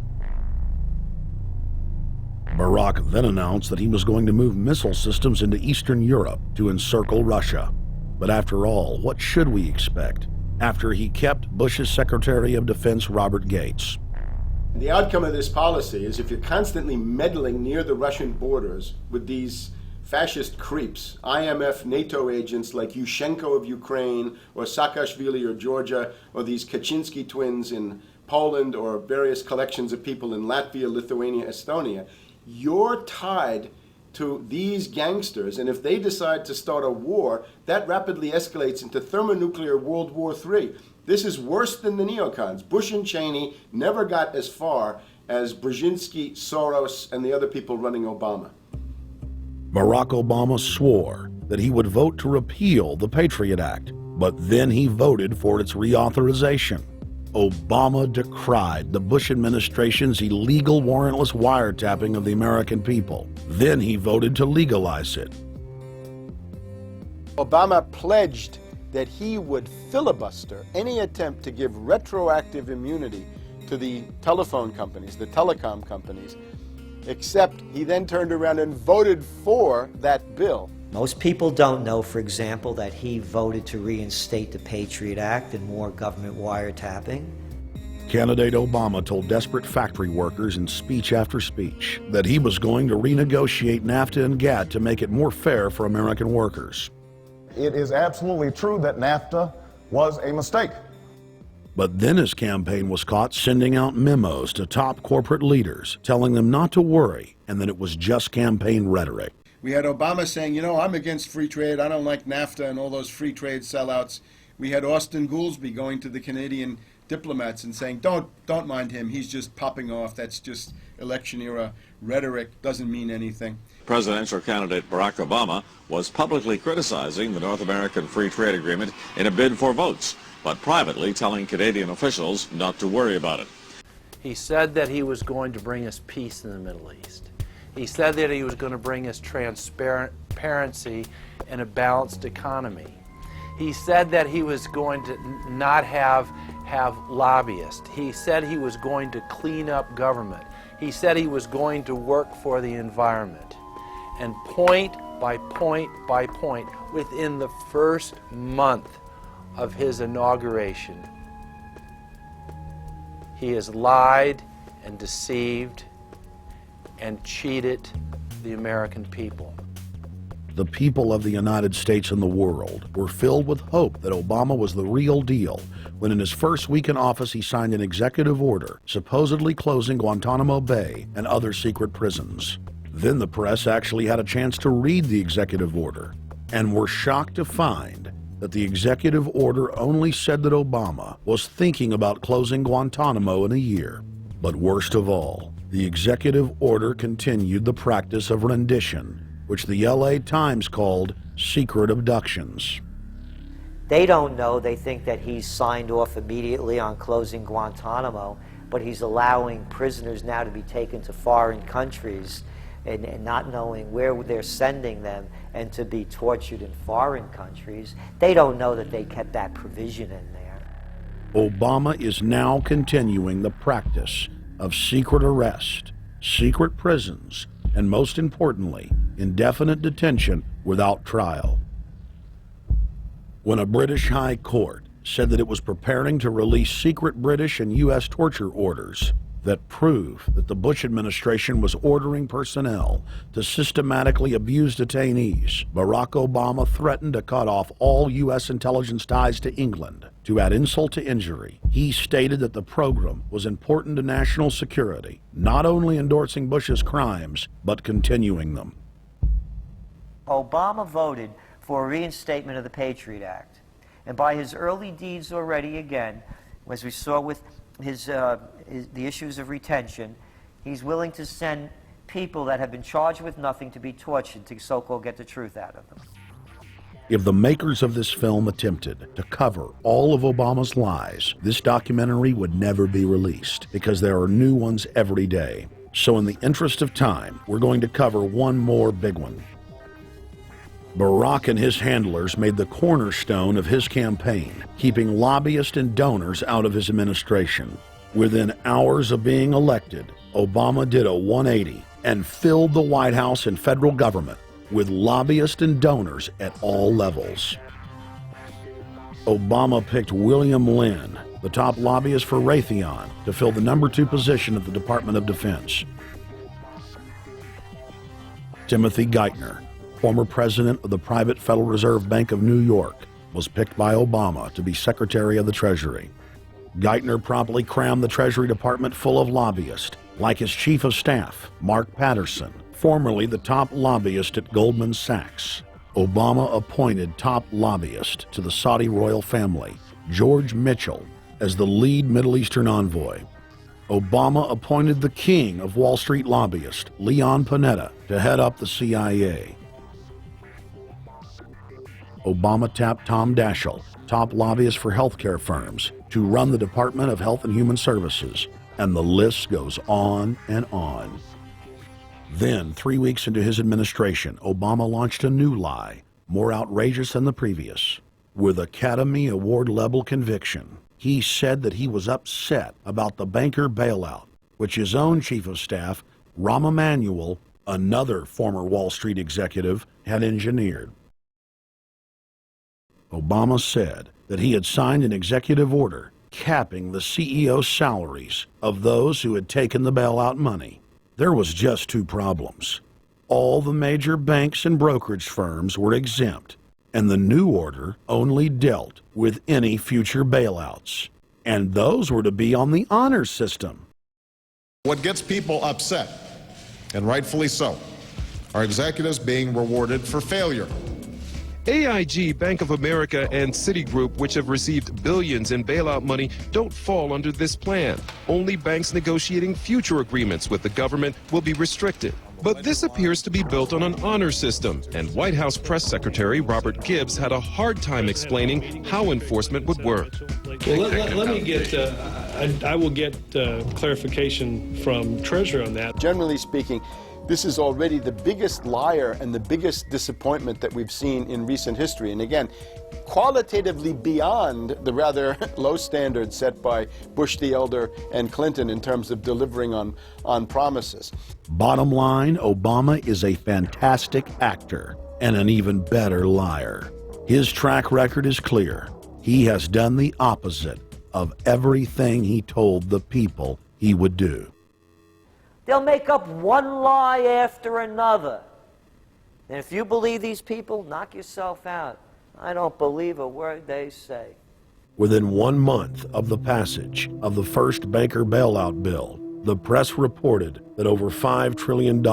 Barack then announced that he was going to move missile systems into Eastern Europe to encircle Russia. But after all, what should we expect after he kept Bush's Secretary of Defense Robert Gates? The outcome of this policy is if you're constantly meddling near the Russian borders with these fascist creeps, IMF, NATO agents like Yushchenko of Ukraine or Saakashvili of Georgia, or these Kaczynski twins in Poland, or various collections of people in Latvia, Lithuania, Estonia, you're tied to these gangsters, and if they decide to start a war, that rapidly escalates into thermonuclear World War III. This is worse than the neocons. Bush and Cheney never got as far as Brzezinski, Soros, and the other people running Obama. Barack Obama swore that he would vote to repeal the Patriot Act, but then he voted for its reauthorization. Obama decried the Bush administration's illegal warrantless wiretapping of the American people. Then he voted to legalize it. Obama pledged that he would filibuster any attempt to give retroactive immunity to the telephone companies, the telecom companies, except he then turned around and voted for that bill. Most people don't know, for example, that he voted to reinstate the Patriot Act and more government wiretapping. Candidate Obama told desperate factory workers in speech after speech that he was going to renegotiate NAFTA and GATT to make it more fair for American workers. It is absolutely true that NAFTA was a mistake. But then his campaign was caught sending out memos to top corporate leaders, telling them not to worry and that it was just campaign rhetoric. We had Obama saying, you know, I'm against free trade. I don't like NAFTA and all those free trade sellouts. We had Austin Goolsbee going to the Canadian diplomats and saying, don't mind him. He's just popping off. That's just election era rhetoric. Doesn't mean anything. Presidential candidate Barack Obama was publicly criticizing the North American Free Trade Agreement in a bid for votes, but privately telling Canadian officials not to worry about it. He said that he was going to bring us peace in the Middle East. He said that he was going to bring us transparency and a balanced economy. He said that he was going to not have lobbyists. He said he was going to clean up government. He said he was going to work for the environment. And point by point by point, within the first month of his inauguration, he has lied and deceived and cheated the American people. The people of the United States and the world were filled with hope that Obama was the real deal when in his first week in office he signed an executive order supposedly closing Guantanamo Bay and other secret prisons. Then the press actually had a chance to read the executive order and were shocked to find that the executive order only said that Obama was thinking about closing Guantanamo in a year. But worst of all, the executive order continued the practice of rendition which the LA Times called secret abductions. They don't know. They think that he's signed off immediately on closing Guantanamo, but he's allowing prisoners now to be taken to foreign countries and not knowing where they're sending them and to be tortured in foreign countries. They don't know that they kept that provision in there. Obama is now continuing the practice of secret arrest, secret prisons, and most importantly, indefinite detention without trial. When a British high court said that it was preparing to release secret British and U.S. torture orders that prove that the Bush administration was ordering personnel to systematically abuse detainees, Barack Obama threatened to cut off all U.S. intelligence ties to England. To add insult to injury, he stated that the program was important to national security, not only endorsing Bush's crimes, but continuing them. Obama voted for a reinstatement of the Patriot Act. And by his early deeds already, again, as we saw with the issues of retention, he's willing to send people that have been charged with nothing to be tortured to so-called get the truth out of them. If the makers of this film attempted to cover all of Obama's lies, this documentary would never be released because there are new ones every day. So in the interest of time, we're going to cover one more big one. Barack and his handlers made the cornerstone of his campaign, keeping lobbyists and donors out of his administration. Within hours of being elected, Obama did a 180 and filled the White House and federal government with lobbyists and donors at all levels. Obama picked William Lynn, the top lobbyist for Raytheon, to fill the number 2 position at the Department of Defense. Timothy Geithner, former president of the private Federal Reserve Bank of New York, was picked by Obama to be Secretary of the Treasury. Geithner promptly crammed the Treasury Department full of lobbyists, like his Chief of Staff, Mark Patterson, formerly the top lobbyist at Goldman Sachs. Obama appointed top lobbyist to the Saudi royal family, George Mitchell, as the lead Middle Eastern envoy. Obama appointed the king of Wall Street lobbyists, Leon Panetta, to head up the CIA. Obama tapped Tom Daschle, top lobbyist for healthcare firms, to run the Department of Health and Human Services, and the list goes on and on. Then, 3 weeks into his administration, Obama launched a new lie, more outrageous than the previous. With Academy Award-level conviction, he said that he was upset about the banker bailout, which his own Chief of Staff, Rahm Emanuel, another former Wall Street executive, had engineered. Obama said that he had signed an executive order capping the CEO salaries of those who had taken the bailout money. There was just 2 problems. All the major banks and brokerage firms were exempt, and the new order only dealt with any future bailouts. And those were to be on the honor system. What gets people upset, and rightfully so, are executives being rewarded for failure. AIG, Bank of America, and Citigroup, which have received billions in bailout money, don't fall under this plan. Only banks negotiating future agreements with the government will be restricted. But this appears to be built on an honor system, and White House Press Secretary Robert Gibbs had a hard time explaining how enforcement would work. Well, let me get, I will get clarification from Treasury on that. Generally speaking, this is already the biggest liar and the biggest disappointment that we've seen in recent history. And again, qualitatively beyond the rather low standards set by Bush the Elder and Clinton in terms of delivering on promises. Bottom line, Obama is a fantastic actor and an even better liar. His track record is clear. He has done the opposite of everything he told the people he would do. They'll make up one lie after another. And if you believe these people, knock yourself out. I don't believe a word they say. Within 1 month of the passage of the first banker bailout bill, the press reported that over $5 trillion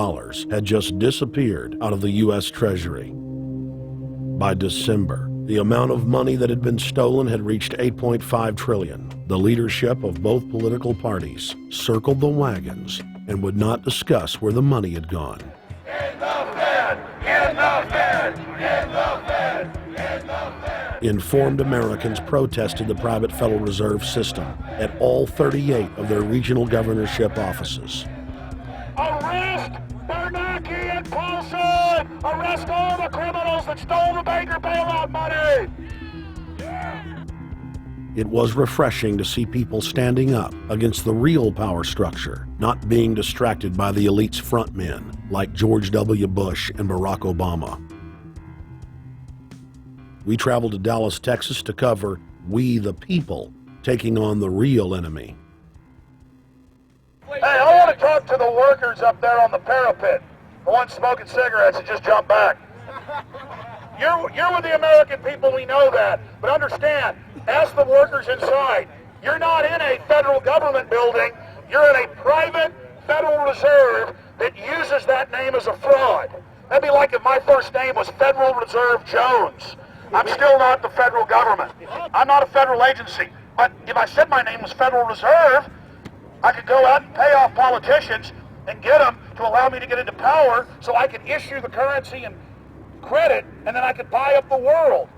had just disappeared out of the U.S. Treasury. By December, the amount of money that had been stolen had reached $8.5 trillion. The leadership of both political parties circled the wagons and would not discuss where the money had gone. In the pen! In the Fed! In the Fed! In the Fed! Informed Americans protested the private Federal Reserve System at all 38 of their regional governorship offices. Arrest Bernanke and Paulson! Arrest all the criminals that stole the banker bailout money! It was refreshing to see people standing up against the real power structure, not being distracted by the elite's frontmen like George W. Bush and Barack Obama. We traveled to Dallas, Texas to cover We the People taking on the real enemy. Hey, I want to talk to the workers up there on the parapet. The ones smoking cigarettes that just jumped back. You're with the American people, we know that. But understand, ask the workers inside. You're not in a federal government building. You're in a private Federal Reserve that uses that name as a fraud. That'd be like if my first name was Federal Reserve Jones. I'm still not the federal government. I'm not a federal agency. But if I said my name was Federal Reserve, I could go out and pay off politicians and get them to allow me to get into power so I could issue the currency and credit, and then I could buy up the world.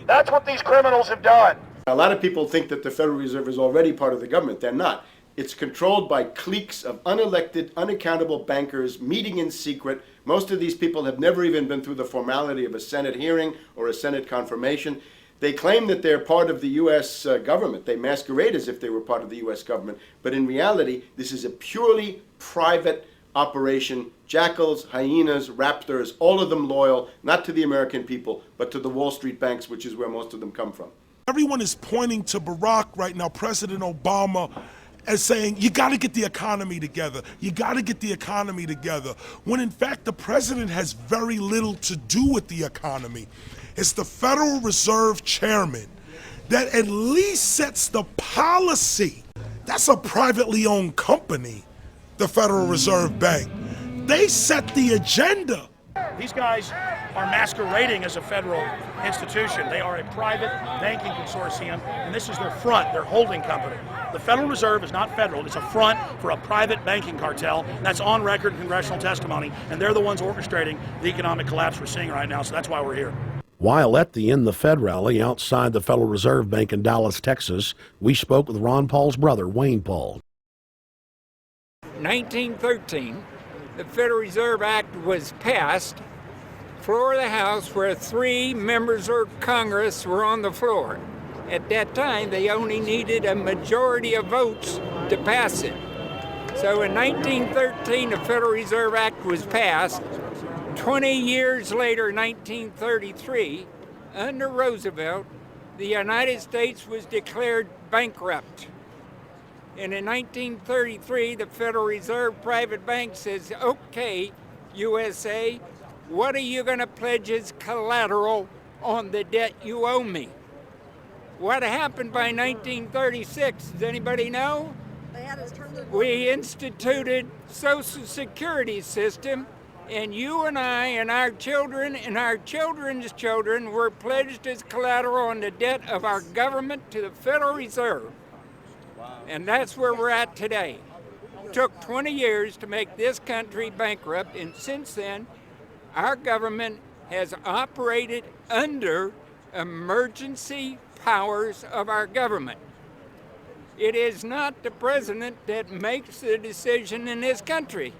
That's what these criminals have done. A lot of people think that the Federal Reserve is already part of the government. They're not. It's controlled by cliques of unelected, unaccountable bankers meeting in secret. Most of these people have never even been through the formality of a Senate hearing or a Senate confirmation. They claim that they're part of the U.S. government. They masquerade as if they were part of the U.S. government. But in reality, this is a purely private operation. Jackals, hyenas, raptors, all of them loyal, not to the American people, but to the Wall Street banks, which is where most of them come from. Everyone is pointing to Barack right now, President Obama, as saying, you got to get the economy together. You got to get the economy together. When in fact, the president has very little to do with the economy. It's the Federal Reserve chairman that at least sets the policy. That's a privately owned company, the Federal Reserve Bank. They set the agenda. These guys are masquerading as a federal institution. They are a private banking consortium, and this is their front, their holding company. The Federal Reserve is not federal. It's a front for a private banking cartel. That's on record in congressional testimony, and they're the ones orchestrating the economic collapse we're seeing right now, so that's why we're here. While at the In the Fed rally outside the Federal Reserve Bank in Dallas, Texas, we spoke with Ron Paul's brother, Wayne Paul. 1913, the Federal Reserve Act was passed, floor of the House, where 3 members of Congress were on the floor. At that time, they only needed a majority of votes to pass it. So in 1913, the Federal Reserve Act was passed. 20 years later, 1933, under Roosevelt, the United States was declared bankrupt. And in 1933, the Federal Reserve Private Bank says, okay, USA, what are you going to pledge as collateral on the debt you owe me? What happened by 1936? Does anybody know? We instituted Social Security system, and you and I and our children and our children's children were pledged as collateral on the debt of our government to the Federal Reserve. And that's where we're at today. It took 20 years to make this country bankrupt, and since then, our government has operated under emergency powers of our government. It is not the president that makes the decision in this country.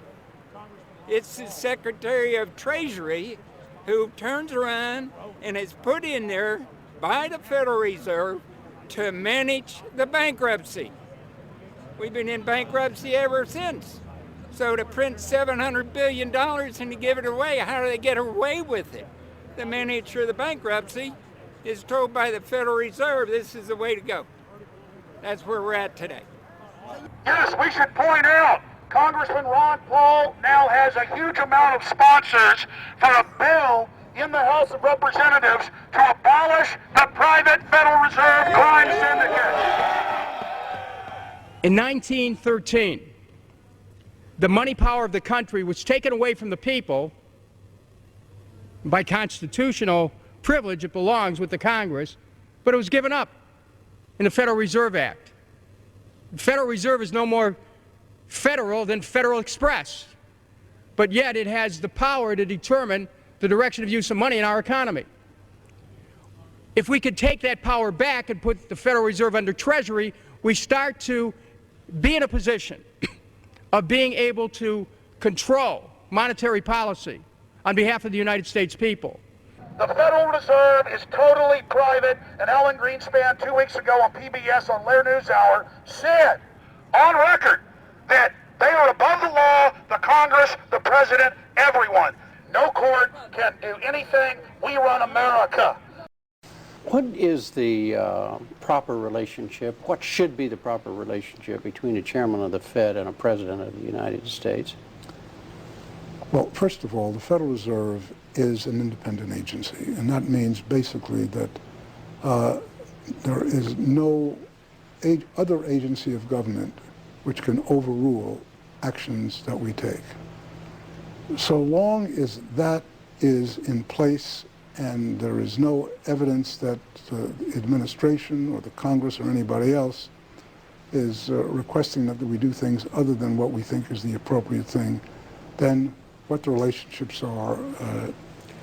It's the Secretary of Treasury who turns around and is put in there by the Federal Reserve to manage the bankruptcy. We've been in bankruptcy ever since. So to print $700 billion and to give it away, how do they get away with it? The manager of the bankruptcy is told by the Federal Reserve this is the way to go. That's where we're at today. Yes, we should point out, Congressman Ron Paul now has a huge amount of sponsors for a bill in the House of Representatives to abolish the private Federal Reserve crime syndicate. In 1913, the money power of the country was taken away from the people. By constitutional privilege, it belongs with the Congress, but it was given up in the Federal Reserve Act. The Federal Reserve is no more federal than Federal Express, but yet it has the power to determine the direction of use of money in our economy. If we could take that power back and put the Federal Reserve under Treasury, we start to be in a position of being able to control monetary policy on behalf of the United States people. The Federal Reserve is totally private, and Alan Greenspan 2 weeks ago on PBS on Lair NewsHour said on record that they are above the law, the Congress, the President, everyone. No court can do anything. We run America. What is the proper relationship, what should be the proper relationship between a chairman of the Fed and a president of the United States? Well, first of all, the Federal Reserve is an independent agency, and that means basically that there is no other agency of government which can overrule actions that we take. So long as that is in place and there is no evidence that the administration or the Congress or anybody else is requesting that we do things other than what we think is the appropriate thing, then what the relationships are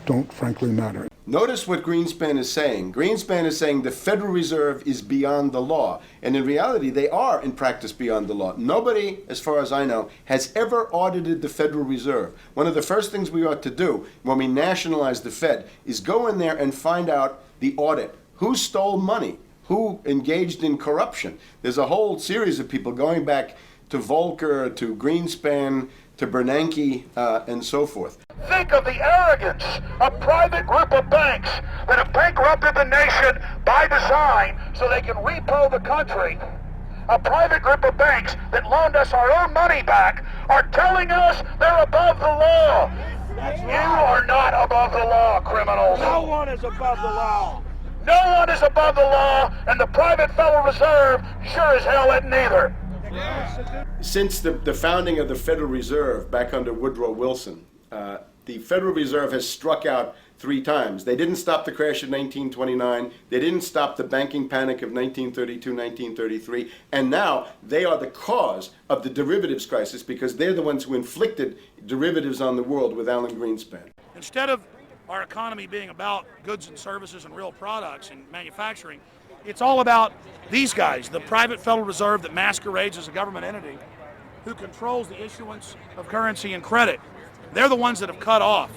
don't frankly matter. Notice what Greenspan is saying. Greenspan is saying the Federal Reserve is beyond the law. And in reality, they are in practice beyond the law. Nobody, as far as I know, has ever audited the Federal Reserve. One of the first things we ought to do when we nationalize the Fed is go in there and find out the audit. Who stole money? Who engaged in corruption? There's a whole series of people going back to Volcker, to Greenspan, to Bernanke, and so forth. Think of the arrogance of private group of banks that have bankrupted the nation by design so they can repo the country. A private group of banks that loaned us our own money back are telling us they're above the law. You are not above the law, criminals. No one is above the law. No one is above the law, and the private Federal Reserve sure as hell isn't either. Since the founding of the Federal Reserve back under Woodrow Wilson, the Federal Reserve has struck out 3 times. They didn't stop the crash of 1929. They didn't stop the banking panic of 1932, 1933. And now they are the cause of the derivatives crisis because they're the ones who inflicted derivatives on the world with Alan Greenspan. Instead of our economy being about goods and services and real products and manufacturing, it's all about these guys, the private Federal Reserve that masquerades as a government entity who controls the issuance of currency and credit. They're the ones that have cut off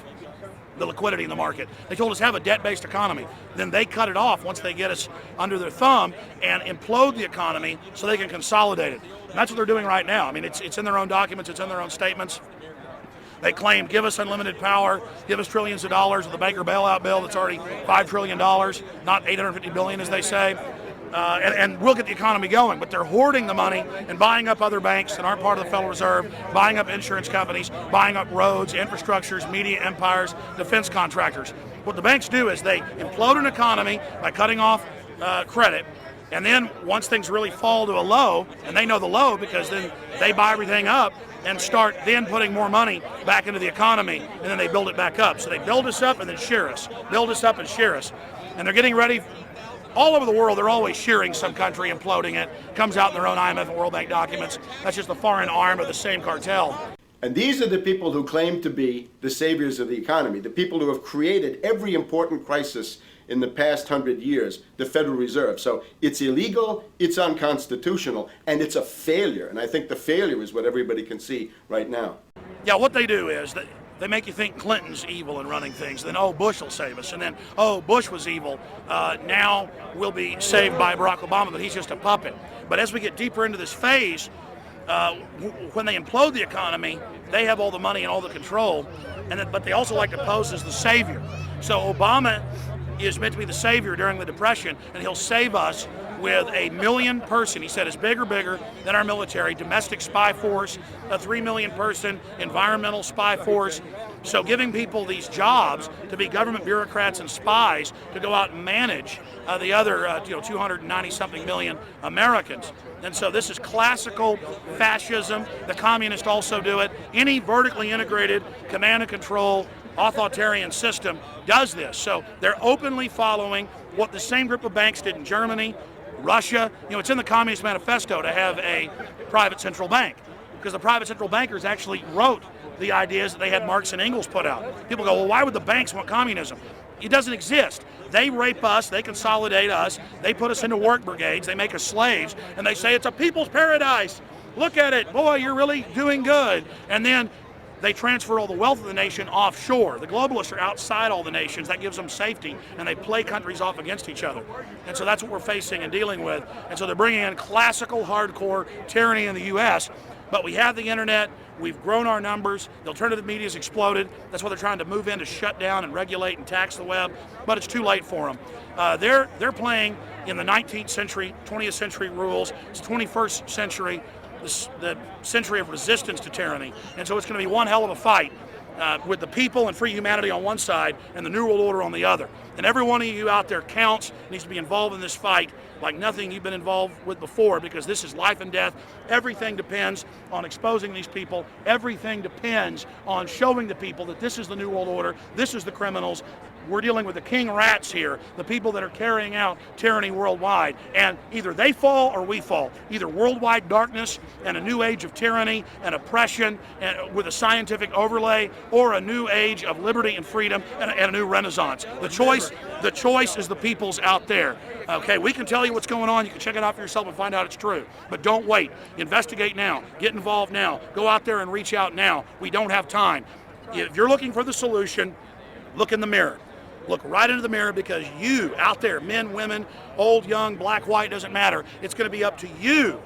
the liquidity in the market. They told us have a debt-based economy. Then they cut it off once they get us under their thumb and implode the economy so they can consolidate it. And that's what they're doing right now. I mean, it's in their own documents, it's in their own statements. They claim, give us unlimited power, give us trillions of dollars with the Baker bailout bill that's already $5 trillion, not $850 billion as they say. And we'll get the economy going, but they're hoarding the money and buying up other banks that aren't part of the Federal Reserve, buying up insurance companies, buying up roads, infrastructures, media empires, defense contractors. What the banks do is they implode an economy by cutting off credit, and then once things really fall to a low, and they know the low because then they buy everything up and start then putting more money back into the economy, and then they build it back up. So they build us up and then shear us, build us up and shear us. And they're getting ready. All over the world, they're always shearing some country, imploding it. Comes out in their own IMF and World Bank documents. That's just the foreign arm of the same cartel. And these are the people who claim to be the saviors of the economy, the people who have created every important crisis in the past 100 years, the Federal Reserve. So it's illegal, it's unconstitutional, and it's a failure. And I think the failure is what everybody can see right now. Yeah, what they do is they make you think Clinton's evil in running things. Then, oh, Bush will save us. And then, oh, Bush was evil. Now we'll be saved by Barack Obama, but he's just a puppet. But as we get deeper into this phase, when they implode the economy, they have all the money and all the control. But they also like to pose as the savior. So Obama is meant to be the savior during the Depression, and he'll save us with a 1 million person, he said, is bigger than our military, domestic spy force, a 3 million person environmental spy force. So giving people these jobs to be government bureaucrats and spies to go out and manage the other 290-something million Americans. And so this is classical fascism. The communists also do it. Any vertically integrated command and control authoritarian system does this. So they're openly following what the same group of banks did in Germany, Russia. It's in the Communist Manifesto to have a private central bank, because the private central bankers actually wrote the ideas that they had Marx and Engels put out. People go, well, why would the banks want communism? It doesn't exist. They rape us, they consolidate us, they put us into work brigades, they make us slaves, and they say it's a people's paradise. Look at it, boy, you're really doing good. And then they transfer all the wealth of the nation offshore. The globalists are outside all the nations. That gives them safety, and they play countries off against each other. And so that's what we're facing and dealing with. And so they're bringing in classical, hardcore tyranny in the U.S., but we have the internet. We've grown our numbers. The alternative media has exploded. That's why they're trying to move in to shut down and regulate and tax the web, but it's too late for them. They're playing in the 19th century, 20th century rules. It's the 21st century, the century of resistance to tyranny. And so it's going to be one hell of a fight with the people and free humanity on one side and the New World Order on the other. And every one of you out there counts, needs to be involved in this fight like nothing you've been involved with before, because this is life and death. Everything depends on exposing these people. Everything depends on showing the people that this is the New World Order, this is the criminals. We're dealing with the king rats here, the people that are carrying out tyranny worldwide. And either they fall or we fall. Either worldwide darkness and a new age of tyranny and oppression and with a scientific overlay, or a new age of liberty and freedom and a new renaissance. The choice is the people's out there. Okay, we can tell you what's going on. You can check it out for yourself and find out it's true. But don't wait. Investigate now. Get involved now. Go out there and reach out now. We don't have time. If you're looking for the solution, look in the mirror. Look right into the mirror, because you out there, men, women, old, young, black, white, doesn't matter. It's going to be up to you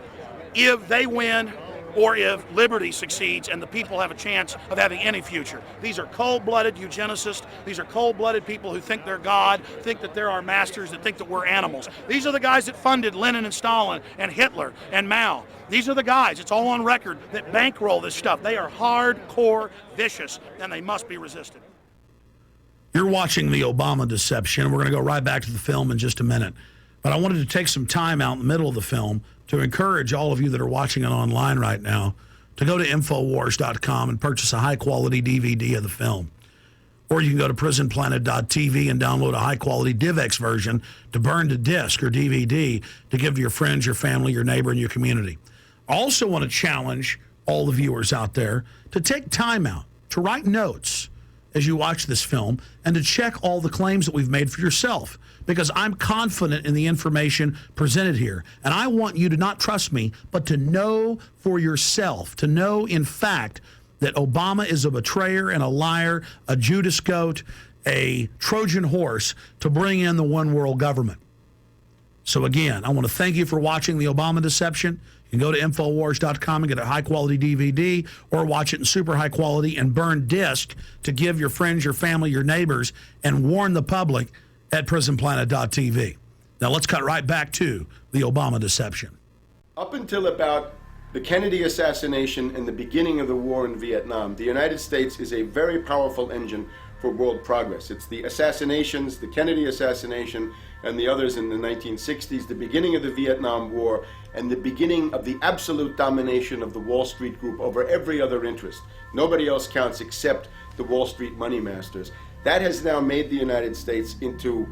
if they win or if liberty succeeds and the people have a chance of having any future. These are cold-blooded eugenicists. These are cold-blooded people who think they're God, think that they're our masters, that think that we're animals. These are the guys that funded Lenin and Stalin and Hitler and Mao. These are the guys, it's all on record, that bankroll this stuff. They are hardcore vicious, and they must be resisted. You're watching the Obama deception. We're going to go right back to the film in just a minute. But I wanted to take some time out in the middle of the film to encourage all of you that are watching it online right now to go to Infowars.com and purchase a high-quality DVD of the film. Or you can go to PrisonPlanet.tv and download a high-quality DivX version to burn to disc or DVD to give to your friends, your family, your neighbor, and your community. I also want to challenge all the viewers out there to take time out to write notes as you watch this film and to check all the claims that we've made for yourself, because I'm confident in the information presented here. And I want you to not trust me, but to know for yourself, to know in fact that Obama is a betrayer and a liar, a Judas goat, a Trojan horse to bring in the one world government. So again, I want to thank you for watching the Obama deception. You can go to Infowars.com and get a high-quality DVD, or watch it in super high quality and burn disc to give your friends, your family, your neighbors, and warn the public at PrisonPlanet.tv. Now let's cut right back to the Obama deception. Up until about the Kennedy assassination and the beginning of the war in Vietnam, the United States is a very powerful engine for world progress. It's the assassinations, the Kennedy assassination, and the others in the 1960s, the beginning of the Vietnam War, and the beginning of the absolute domination of the Wall Street group over every other interest. Nobody else counts except the Wall Street money masters. That has now made the United States into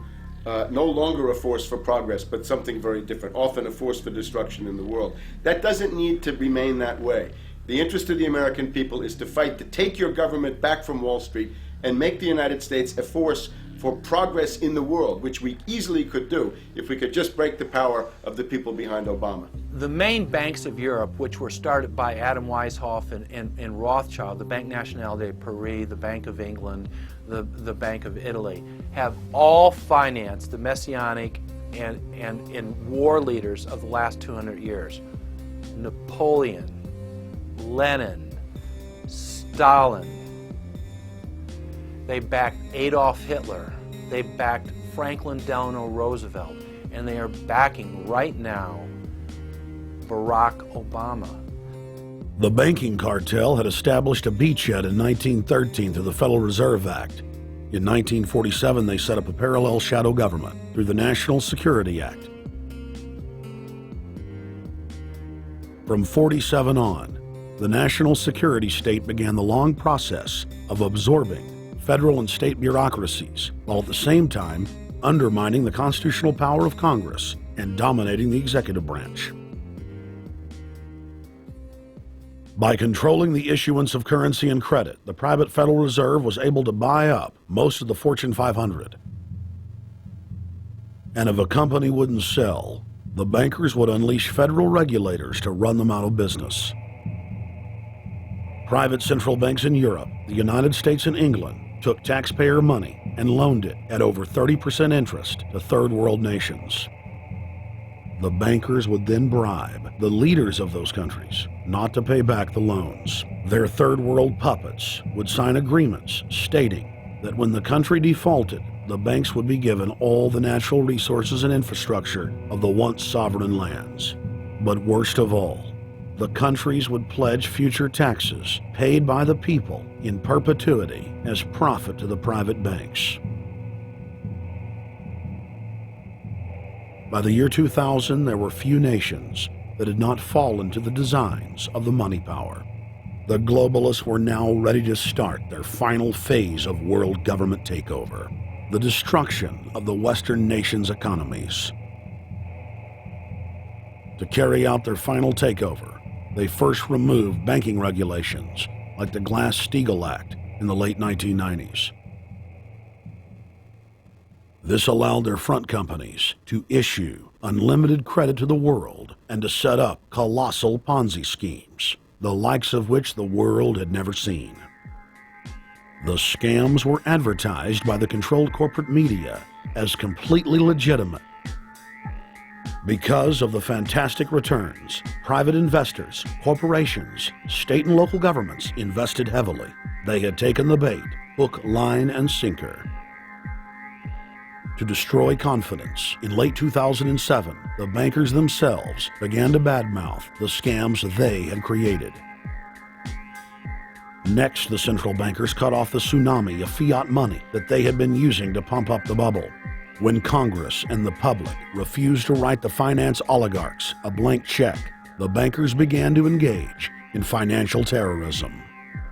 no longer a force for progress, but something very different, often a force for destruction in the world. That doesn't need to remain that way. The interest of the American people is to fight to take your government back from Wall Street and make the United States a force for progress in the world, which we easily could do if we could just break the power of the people behind Obama. The main banks of Europe, which were started by Adam Weishaupt and Rothschild, the Banque Nationale de Paris, the Bank of England, the Bank of Italy, have all financed the messianic and war leaders of the last 200 years. Napoleon, Lenin, Stalin. They backed Adolf Hitler. They backed Franklin Delano Roosevelt. And they are backing right now Barack Obama. The banking cartel had established a beachhead in 1913 through the Federal Reserve Act. In 1947, they set up a parallel shadow government through the National Security Act. From 47 on, the national security state began the long process of absorbing federal and state bureaucracies, while at the same time undermining the constitutional power of Congress and dominating the executive branch. By controlling the issuance of currency and credit, the private Federal Reserve was able to buy up most of the Fortune 500. And if a company wouldn't sell, the bankers would unleash federal regulators to run them out of business. Private central banks in Europe, the United States, and England took taxpayer money and loaned it at over 30% interest to third world nations. The bankers would then bribe the leaders of those countries not to pay back the loans. Their third world puppets would sign agreements stating that when the country defaulted, the banks would be given all the natural resources and infrastructure of the once sovereign lands. But worst of all, the countries would pledge future taxes paid by the people in perpetuity as profit to the private banks. By the year 2000, there were few nations that had not fallen to the designs of the money power. The globalists were now ready to start their final phase of world government takeover, the destruction of the Western nations' economies. To carry out their final takeover, they first removed banking regulations like the Glass-Steagall Act in the late 1990s. This allowed their front companies to issue unlimited credit to the world and to set up colossal Ponzi schemes, the likes of which the world had never seen. The scams were advertised by the controlled corporate media as completely legitimate. Because of the fantastic returns, private investors, corporations, state and local governments invested heavily. They had taken the bait, hook, line, and sinker. To destroy confidence, in late 2007, the bankers themselves began to badmouth the scams they had created. Next, the central bankers cut off the tsunami of fiat money that they had been using to pump up the bubble. When Congress and the public refused to write the finance oligarchs a blank check, the bankers began to engage in financial terrorism.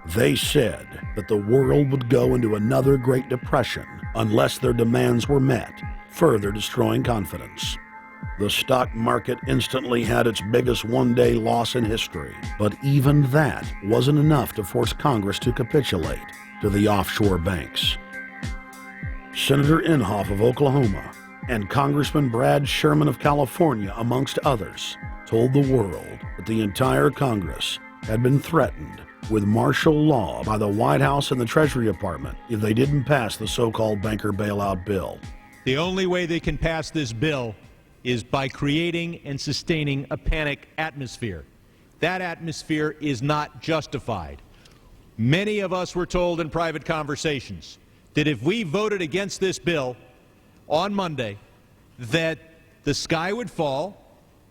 They said that the world would go into another Great Depression unless their demands were met, further destroying confidence. The stock market instantly had its biggest one-day loss in history, but even that wasn't enough to force Congress to capitulate to the offshore banks. Senator Inhofe of Oklahoma and Congressman Brad Sherman of California, amongst others, told the world that the entire Congress had been threatened with martial law by the White House and the Treasury Department if they didn't pass the so-called banker bailout bill. The only way they can pass this bill is by creating and sustaining a panic atmosphere. That atmosphere is not justified. Many of us were told in private conversations that if we voted against this bill on Monday, that the sky would fall,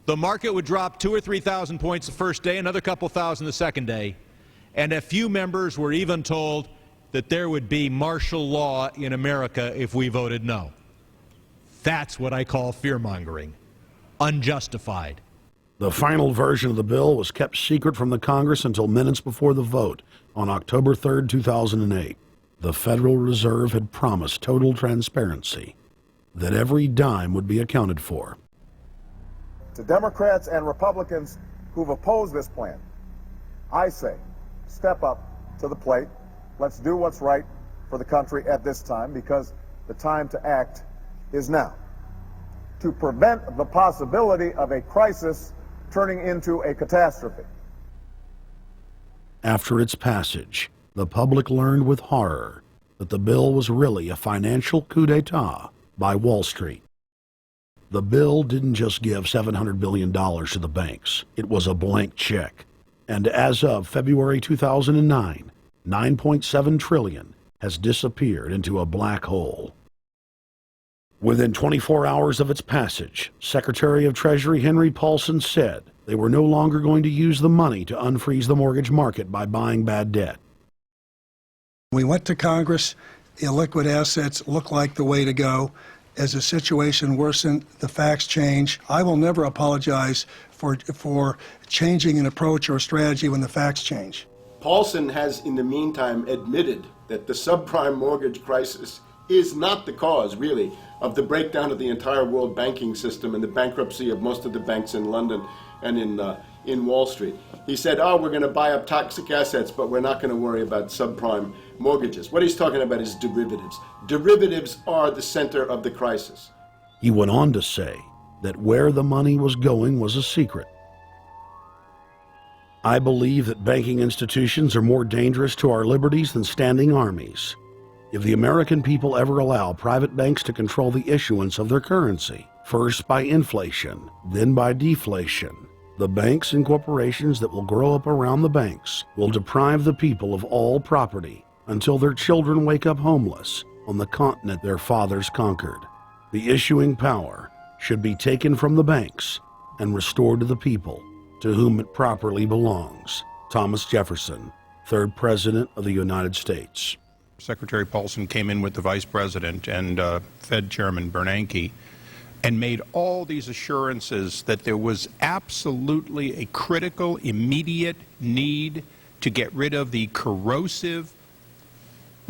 the market would drop 2,000 or 3,000 points the first day, another couple thousand the second day, and a few members were even told that there would be martial law in America if we voted no. That's what I call fear-mongering. Unjustified. The final version of the bill was kept secret from the Congress until minutes before the vote on October 3, 2008. The Federal Reserve had promised total transparency, that every dime would be accounted for. To Democrats and Republicans who've opposed this plan, I say, step up to the plate. Let's do what's right for the country at this time, because the time to act is now, to prevent the possibility of a crisis turning into a catastrophe. After its passage, the public learned with horror that the bill was really a financial coup d'etat by Wall Street. The bill didn't just give $700 billion to the banks. It was a blank check. And as of February 2009, $9.7 trillion has disappeared into a black hole. Within 24 hours of its passage, Secretary of Treasury Henry Paulson said they were no longer going to use the money to unfreeze the mortgage market by buying bad debt. We went to Congress. Illiquid assets look like the way to go. As the situation worsened, the facts change. I will never apologize for changing an approach or strategy when the facts change. Paulson has, in the meantime, admitted that the subprime mortgage crisis is not the cause, really, of the breakdown of the entire world banking system and the bankruptcy of most of the banks in London and in Wall Street. He said, oh, we're going to buy up toxic assets, but we're not going to worry about subprime mortgages. What he's talking about is derivatives. Derivatives are the center of the crisis. He went on to say that where the money was going was a secret. I believe that banking institutions are more dangerous to our liberties than standing armies. If the American people ever allow private banks to control the issuance of their currency, first by inflation, then by deflation, the banks and corporations that will grow up around the banks will deprive the people of all property until their children wake up homeless on the continent their fathers conquered. The issuing power should be taken from the banks and restored to the people, to whom it properly belongs. Thomas Jefferson, 3rd President of the United States. Secretary Paulson came in with the Vice President and Fed Chairman Bernanke and made all these assurances that there was absolutely a critical, immediate need to get rid of the corrosive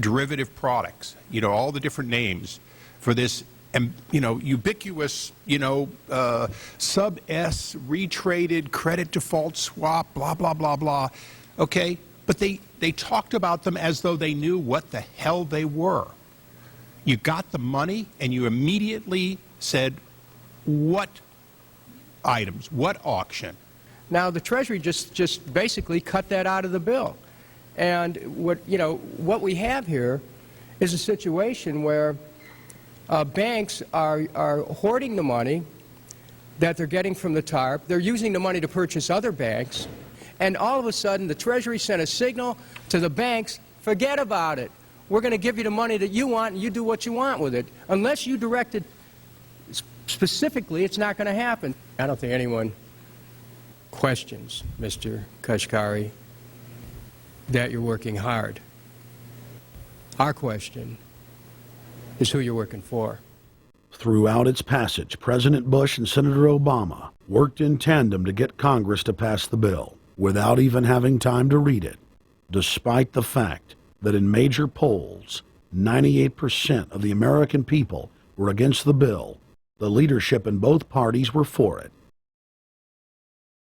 derivative products, all the different names for this, ubiquitous, sub-S, retraded credit default swap, blah, blah, blah, blah. Okay? But they talked about them as though they knew what the hell they were. You got the money and you immediately said, what items, what auction? Now, the Treasury just basically cut that out of the bill. And what we have here is a situation where banks are hoarding the money that they're getting from the TARP. They're using the money to purchase other banks. And all of a sudden, the Treasury sent a signal to the banks, forget about it. We're going to give you the money that you want, and you do what you want with it. Unless you direct it specifically, it's not going to happen. I don't think anyone questions, Mr. Kashkari, that you're working hard. Our question is who you're working for. Throughout its passage, President Bush and Senator Obama worked in tandem to get Congress to pass the bill without even having time to read it, despite the fact that in major polls, 98% of the American people were against the bill. The leadership in both parties were for it.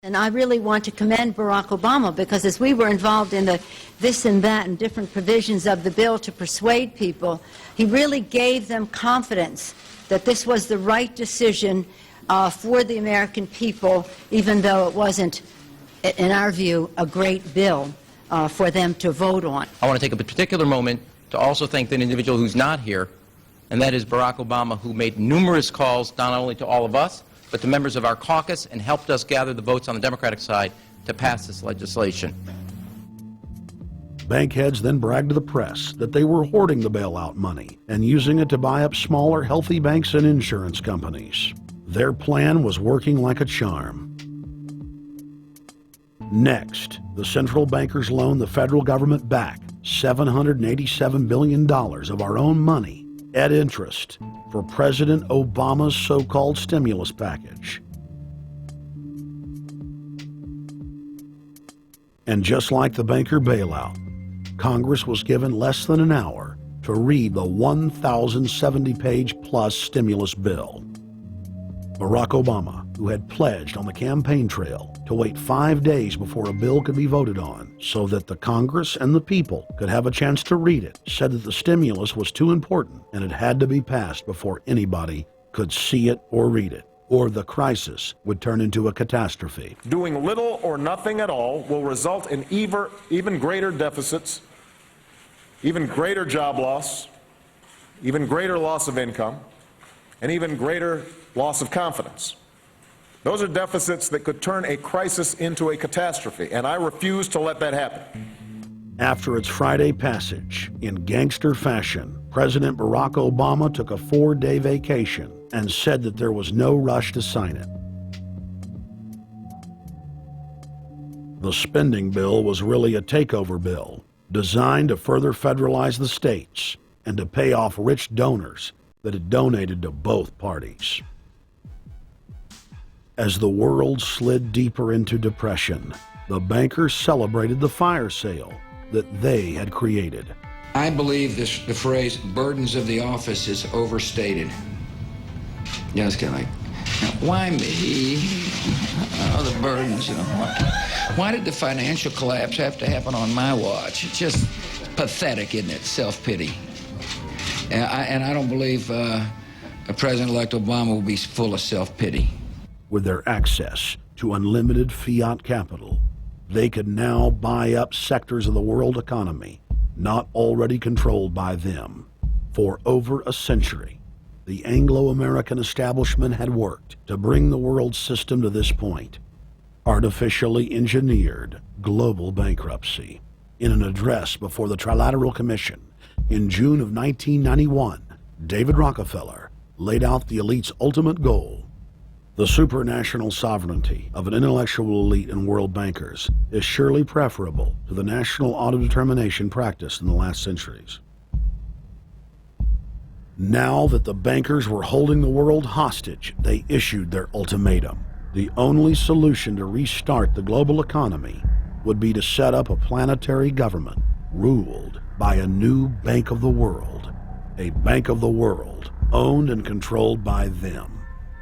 And I really want to commend Barack Obama, because as we were involved in the this and that and different provisions of the bill to persuade people, he really gave them confidence that this was the right decision for the American people, even though it wasn't, in our view, a great bill for them to vote on. I want to take a particular moment to also thank the individual who's not here, and that is Barack Obama, who made numerous calls not only to all of us, but to members of our caucus, and helped us gather the votes on the Democratic side to pass this legislation. Bank heads then bragged to the press that they were hoarding the bailout money and using it to buy up smaller, healthy banks and insurance companies. Their plan was working like a charm. Next, the central bankers loaned the federal government back $787 billion of our own money at interest for President Obama's so-called stimulus package. And just like the banker bailout, Congress was given less than an hour to read the 1,070-page plus stimulus bill. Barack Obama, who had pledged on the campaign trail to wait 5 days before a bill could be voted on so that the Congress and the people could have a chance to read it, said that the stimulus was too important and it had to be passed before anybody could see it or read it, or the crisis would turn into a catastrophe. Doing little or nothing at all will result in even greater deficits, even greater job loss, even greater loss of income, and even greater loss of confidence. Those are deficits that could turn a crisis into a catastrophe, and I refuse to let that happen. After its Friday passage, in gangster fashion, President Barack Obama took a 4-day vacation and said that there was no rush to sign it. The spending bill was really a takeover bill, designed to further federalize the states and to pay off rich donors that had donated to both parties. As the world slid deeper into depression, the bankers celebrated the fire sale that they had created. I believe the phrase burdens of the office is overstated. Yes, Kelly. Why me? Oh, the burdens, you know. Why did the financial collapse have to happen on my watch? It's just pathetic, isn't it? Self-pity. And I don't believe President-elect Obama will be full of self-pity. With their access to unlimited fiat capital, they could now buy up sectors of the world economy not already controlled by them. For over a century, the Anglo-American establishment had worked to bring the world system to this point. Artificially engineered global bankruptcy. In an address before the Trilateral Commission in June of 1991, David Rockefeller laid out the elite's ultimate goal. The supranational sovereignty of an intellectual elite and world bankers is surely preferable to the national autodetermination practiced in the last centuries. Now that the bankers were holding the world hostage, they issued their ultimatum. The only solution to restart the global economy would be to set up a planetary government ruled by a new Bank of the World, a Bank of the World owned and controlled by them.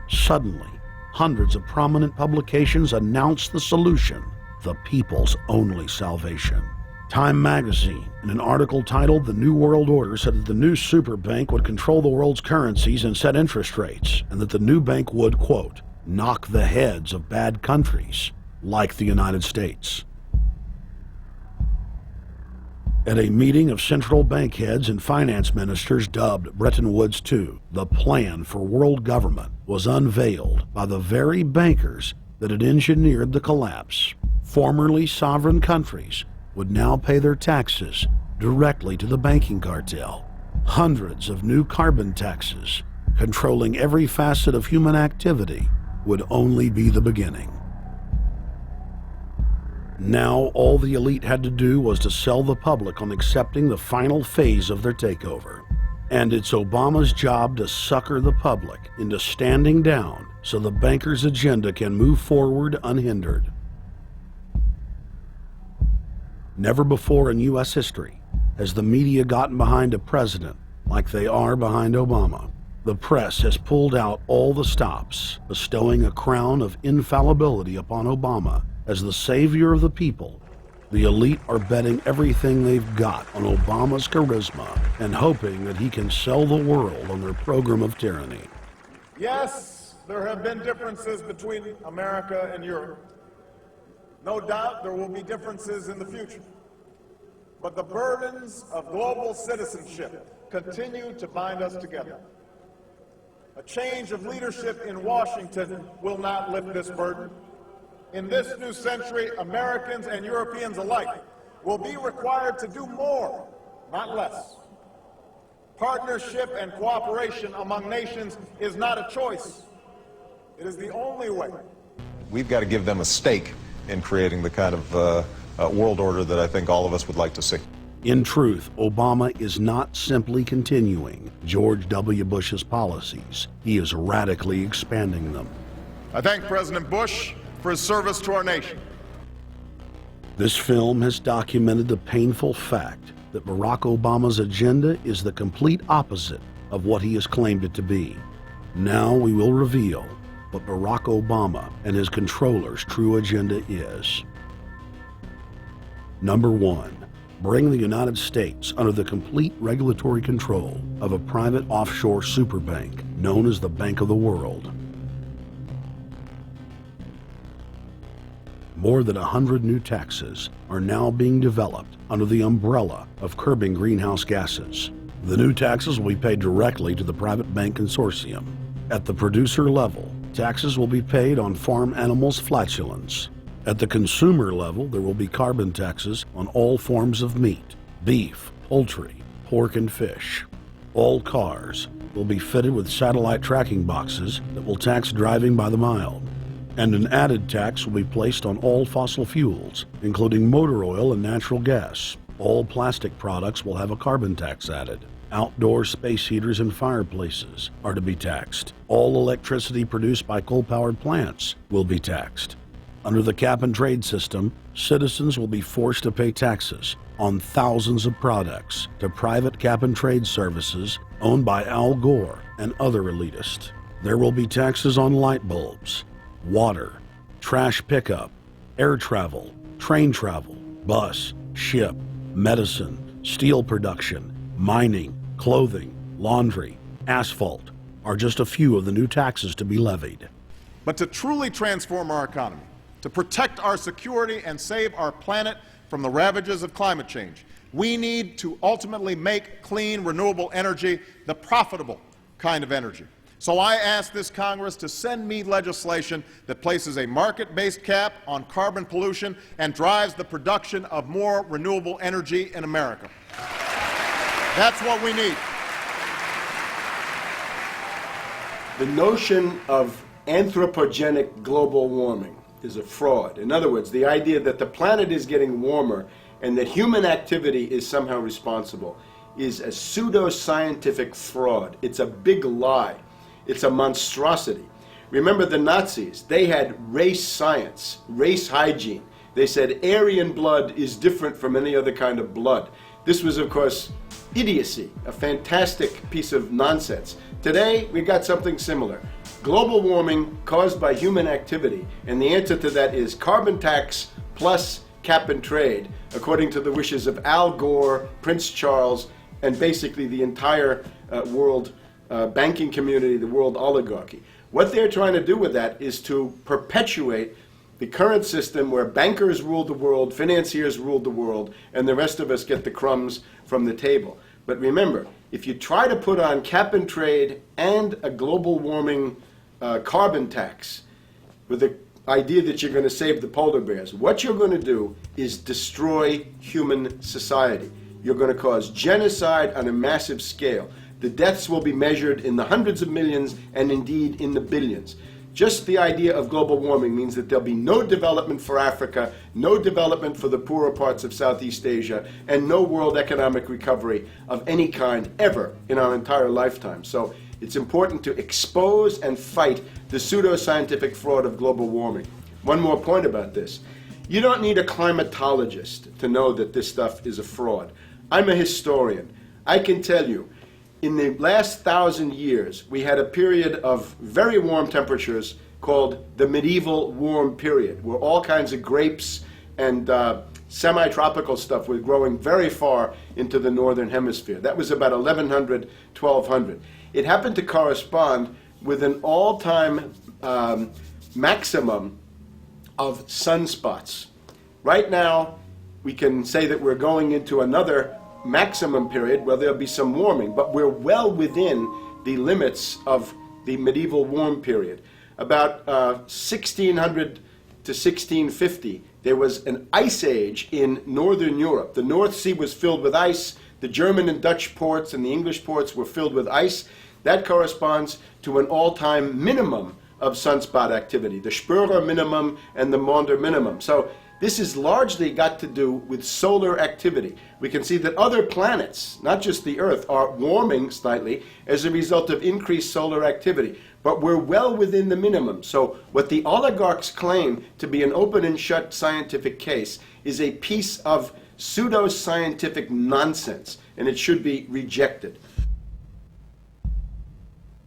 Suddenly, hundreds of prominent publications announced the solution, the people's only salvation. Time magazine, in an article titled "The New World Order," said that the new super bank would control the world's currencies and set interest rates, and that the new bank would, quote, knock the heads of bad countries like the United States. At a meeting of central bank heads and finance ministers dubbed Bretton Woods II, the plan for world government was unveiled by the very bankers that had engineered the collapse. Formerly sovereign countries would now pay their taxes directly to the banking cartel. Hundreds of new carbon taxes, controlling every facet of human activity, would only be the beginning. Now all the elite had to do was to sell the public on accepting the final phase of their takeover. And it's Obama's job to sucker the public into standing down so the bankers' agenda can move forward unhindered. Never before in U.S. history has the media gotten behind a president like they are behind Obama. The press has pulled out all the stops, bestowing a crown of infallibility upon Obama as the savior of the people. The elite are betting everything they've got on Obama's charisma and hoping that he can sell the world on their program of tyranny. Yes, there have been differences between America and Europe. No doubt there will be differences in the future. But the burdens of global citizenship continue to bind us together. A change of leadership in Washington will not lift this burden. In this new century, Americans and Europeans alike will be required to do more, not less. Partnership and cooperation among nations is not a choice. It is the only way. We've got to give them a stake in creating the kind of world order that I think all of us would like to see. In truth, Obama is not simply continuing George W. Bush's policies. He is radically expanding them. I thank President Bush for his service to our nation. This film has documented the painful fact that Barack Obama's agenda is the complete opposite of what he has claimed it to be. Now we will reveal what Barack Obama and his controllers' true agenda is. Number 1. Bring the United States under the complete regulatory control of a private offshore superbank known as the Bank of the World. More than 100 new taxes are now being developed under the umbrella of curbing greenhouse gases. The new taxes will be paid directly to the private bank consortium. At the producer level, taxes will be paid on farm animals' flatulence. At the consumer level, there will be carbon taxes on all forms of meat, beef, poultry, pork, and fish. All cars will be fitted with satellite tracking boxes that will tax driving by the mile. And an added tax will be placed on all fossil fuels, including motor oil and natural gas. All plastic products will have a carbon tax added. Outdoor space heaters and fireplaces are to be taxed. All electricity produced by coal-powered plants will be taxed. Under the cap-and-trade system, citizens will be forced to pay taxes on thousands of products to private cap-and-trade services owned by Al Gore and other elitists. There will be taxes on light bulbs, water, trash pickup, air travel, train travel, bus, ship, medicine, steel production, mining, clothing, laundry, asphalt are just a few of the new taxes to be levied. But to truly transform our economy, to protect our security and save our planet from the ravages of climate change, we need to ultimately make clean, renewable energy the profitable kind of energy. So I ask this Congress to send me legislation that places a market-based cap on carbon pollution and drives the production of more renewable energy in America. That's what we need. The notion of anthropogenic global warming is a fraud. In other words, the idea that the planet is getting warmer and that human activity is somehow responsible is a pseudo-scientific fraud. It's a big lie. It's a monstrosity. Remember the Nazis, they had race science, race hygiene. They said Aryan blood is different from any other kind of blood. This was, of course, idiocy, a fantastic piece of nonsense. Today, we got something similar. Global warming caused by human activity, and the answer to that is carbon tax plus cap and trade, according to the wishes of Al Gore, Prince Charles, and basically the entire world banking community, the world oligarchy. What they're trying to do with that is to perpetuate the current system where bankers rule the world, financiers rule the world, and the rest of us get the crumbs from the table. But remember, if you try to put on cap and trade and a global warming carbon tax with the idea that you're going to save the polar bears, what you're going to do is destroy human society. You're going to cause genocide on a massive scale. The deaths will be measured in the hundreds of millions and indeed in the billions. Just the idea of global warming means that there'll be no development for Africa, no development for the poorer parts of Southeast Asia, and no world economic recovery of any kind ever in our entire lifetime. So it's important to expose and fight the pseudo-scientific fraud of global warming. One more point about this. You don't need a climatologist to know that this stuff is a fraud. I'm a historian. I can tell you, in the last 1,000 years, we had a period of very warm temperatures called the medieval warm period, where all kinds of grapes and semi-tropical stuff was growing very far into the northern hemisphere. That was about 1100, 1200. It happened to correspond with an all-time maximum of sunspots. Right now, we can say that we're going into another maximum period where there'll be some warming, but we're well within the limits of the medieval warm period. About 1600 to 1650, there was an ice age in northern Europe. The North Sea was filled with ice. The German and Dutch ports and the English ports were filled with ice. That corresponds to an all-time minimum of sunspot activity, the Spörer minimum and the Maunder minimum. So this has largely got to do with solar activity. We can see that other planets, not just the Earth, are warming slightly as a result of increased solar activity. But we're well within the minimum. So what the oligarchs claim to be an open and shut scientific case is a piece of pseudo-scientific nonsense, and it should be rejected.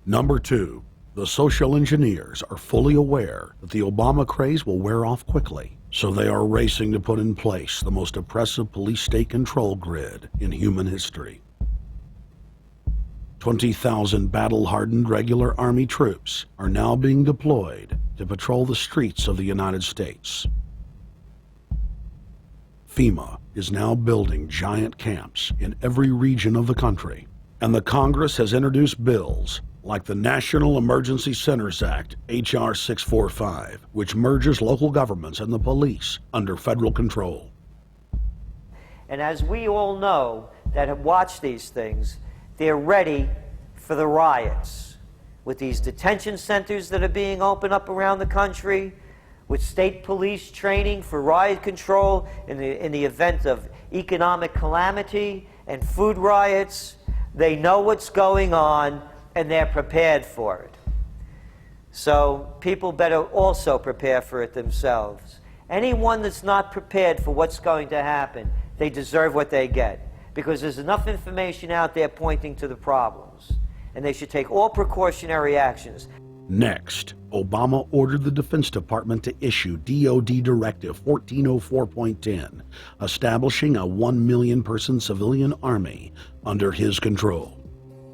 Number 2, the social engineers are fully aware that the Obama craze will wear off quickly, so they are racing to put in place the most oppressive police state control grid in human history. 20,000 battle-hardened regular Army troops are now being deployed to patrol the streets of the United States. FEMA is now building giant camps in every region of the country, and the Congress has introduced bills like the National Emergency Centers Act, H.R. 645, which merges local governments and the police under federal control. And as we all know that have watched these things, they're ready for the riots. With these detention centers that are being opened up around the country, with state police training for riot control in the event of economic calamity and food riots, they know what's going on and they're prepared for it. So people better also prepare for it themselves. Anyone that's not prepared for what's going to happen, they deserve what they get, because there's enough information out there pointing to the problems, and they should take all precautionary actions. Next, Obama ordered the Defense Department to issue DoD Directive 1404.10, establishing a 1 million person civilian army under his control.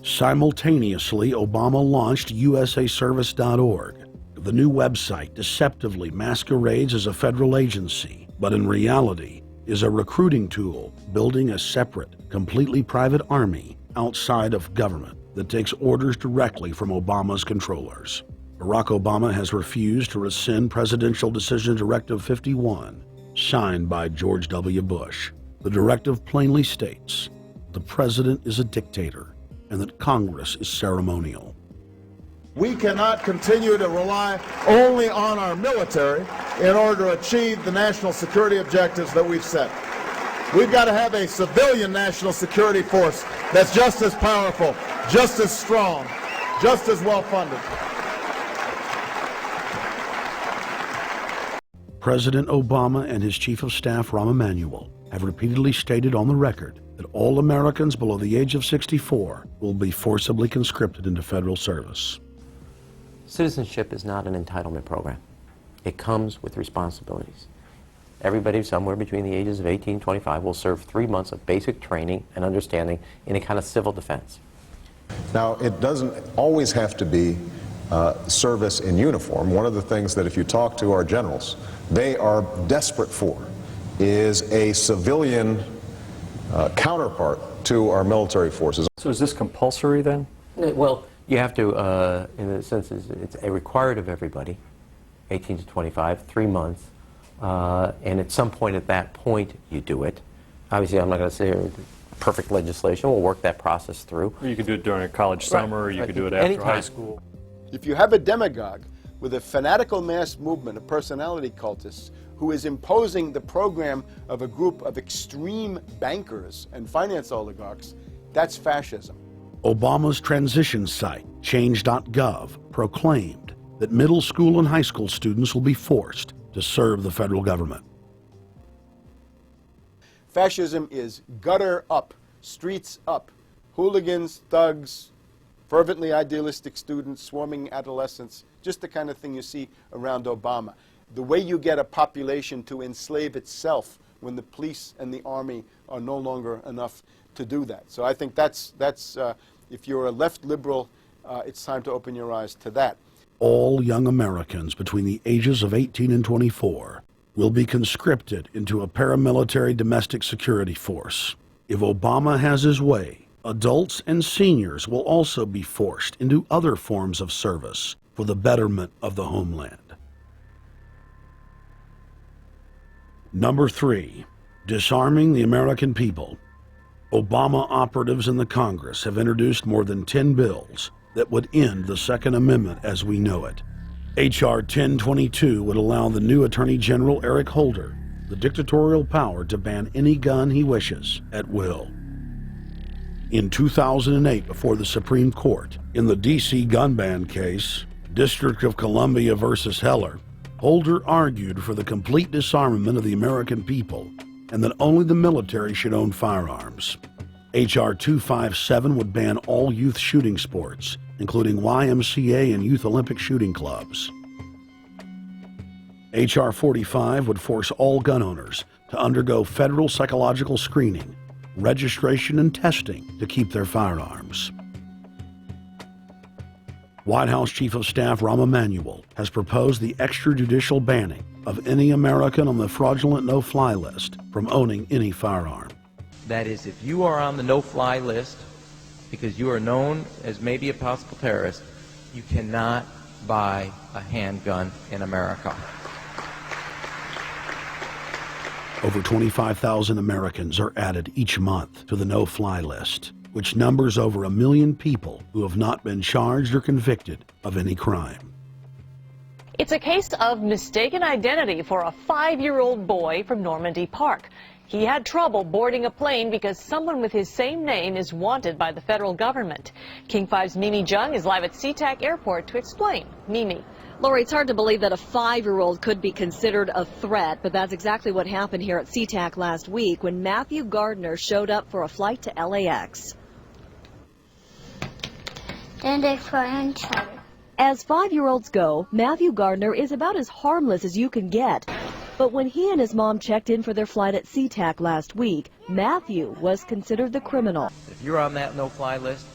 Simultaneously, Obama launched USAService.org. The new website deceptively masquerades as a federal agency, but in reality is a recruiting tool building a separate, completely private army outside of government that takes orders directly from Obama's controllers. Barack Obama has refused to rescind Presidential Decision Directive 51, signed by George W. Bush. The directive plainly states the president is a dictator and that Congress is ceremonial. We cannot continue to rely only on our military in order to achieve the national security objectives that we've set. We've got to have a civilian national security force that's just as powerful, just as strong, just as well funded. President Obama and his Chief of Staff, Rahm Emanuel, have repeatedly stated on the record that all Americans below the age of 64 will be forcibly conscripted into federal service. Citizenship is not an entitlement program. It comes with responsibilities. Everybody somewhere between the ages of 18 and 25 will serve 3 months of basic training and understanding in a kind of civil defense. Now, it doesn't always have to be service in uniform. One of the things that if you talk to our generals, they are desperate for is a civilian counterpart to our military forces. So is this compulsory then? Well, you have to, in a sense, it's required of everybody, 18 to 25, 3 months. And at some point at that point, you do it. Obviously, I'm not going to say perfect legislation. We'll work that process through. Or you could do it during a college summer, or you could do it after high school. If you have a demagogue with a fanatical mass movement of personality cultists who is imposing the program of a group of extreme bankers and finance oligarchs, that's fascism. Obama's transition site, change.gov, proclaimed that middle school and high school students will be forced to serve the federal government. Fascism is gutter up, streets up, hooligans, thugs, fervently idealistic students, swarming adolescents, just the kind of thing you see around Obama. The way you get a population to enslave itself when the police and the army are no longer enough to do that. So I think that's if you're a left liberal, it's time to open your eyes to that. All young Americans between the ages of 18 and 24 will be conscripted into a paramilitary domestic security force. If Obama has his way, adults and seniors will also be forced into other forms of service for the betterment of the homeland. Number 3, disarming the American people. Obama operatives in the Congress have introduced more than 10 bills that would end the Second Amendment as we know it. H.R. 1022 would allow the new Attorney General Eric Holder the dictatorial power to ban any gun he wishes at will. In 2008, before the Supreme Court, in the D.C. gun ban case, District of Columbia versus Heller, Holder argued for the complete disarmament of the American people and that only the military should own firearms. H.R. 257 would ban all youth shooting sports, including YMCA and Youth Olympic shooting clubs. H.R. 45 would force all gun owners to undergo federal psychological screening, registration, and testing to keep their firearms. White House Chief of Staff Rahm Emanuel has proposed the extrajudicial banning of any American on the fraudulent no-fly list from owning any firearm. That is, if you are on the no-fly list because you are known as maybe a possible terrorist, you cannot buy a handgun in America. Over 25,000 Americans are added each month to the no-fly list, which numbers over 1 million people who have not been charged or convicted of any crime. It's a case of mistaken identity for a 5-year-old boy from Normandy Park. He had trouble boarding a plane because someone with his same name is wanted by the federal government. King 5's Mimi Jung is live at SeaTac Airport to explain. Mimi. Lori, it's hard to believe that a 5-year-old could be considered a threat, but that's exactly what happened here at SeaTac last week when Matthew Gardner showed up for a flight to LAX. Index for entry. As 5-year-olds go, Matthew Gardner is about as harmless as you can get. But when he and his mom checked in for their flight at SeaTac last week, Matthew was considered the criminal. If you're on that no-fly list,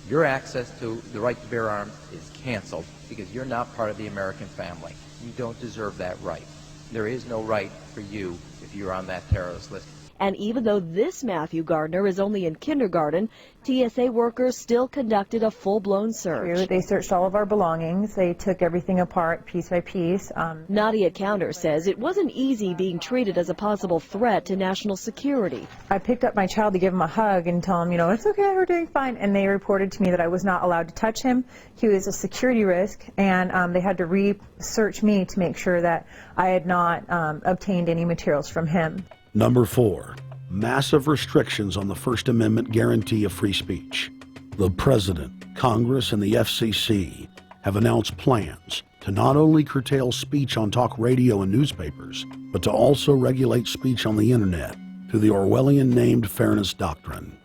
your access to the right to bear arms is canceled because you're not part of the American family. You don't deserve that right. There is no right for you if you're on that terrorist list. And even though this Matthew Gardner is only in kindergarten, TSA workers still conducted a full-blown search. They searched all of our belongings. They took everything apart piece by piece. Nadia Counter says it wasn't easy being treated as a possible threat to national security. I picked up my child to give him a hug and tell him, you know, it's okay, we're doing fine. And they reported to me that I was not allowed to touch him. He was a security risk, and they had to research me to make sure that I had not obtained any materials from him. Number 4, massive restrictions on the First Amendment guarantee of free speech. The President, Congress, and the FCC have announced plans to not only curtail speech on talk radio and newspapers, but to also regulate speech on the internet through the Orwellian-named Fairness Doctrine.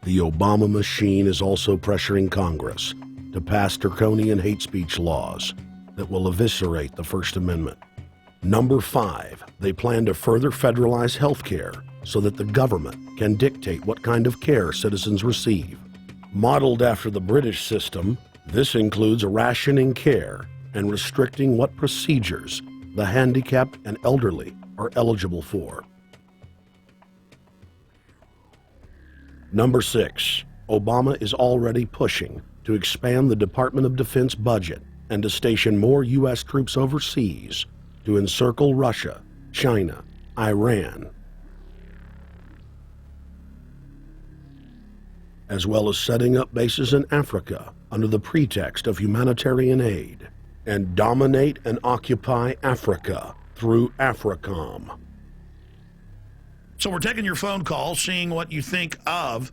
The Obama machine is also pressuring Congress to pass draconian hate speech laws that will eviscerate the First Amendment. Number 5, they plan to further federalize health care so that the government can dictate what kind of care citizens receive. Modeled after the British system, this includes rationing care and restricting what procedures the handicapped and elderly are eligible for. Number 6, Obama is already pushing to expand the Department of Defense budget and to station more U.S. troops overseas to encircle Russia, China, Iran, as well as setting up bases in Africa under the pretext of humanitarian aid, and dominate and occupy Africa through AFRICOM. So we're taking your phone call, seeing what you think of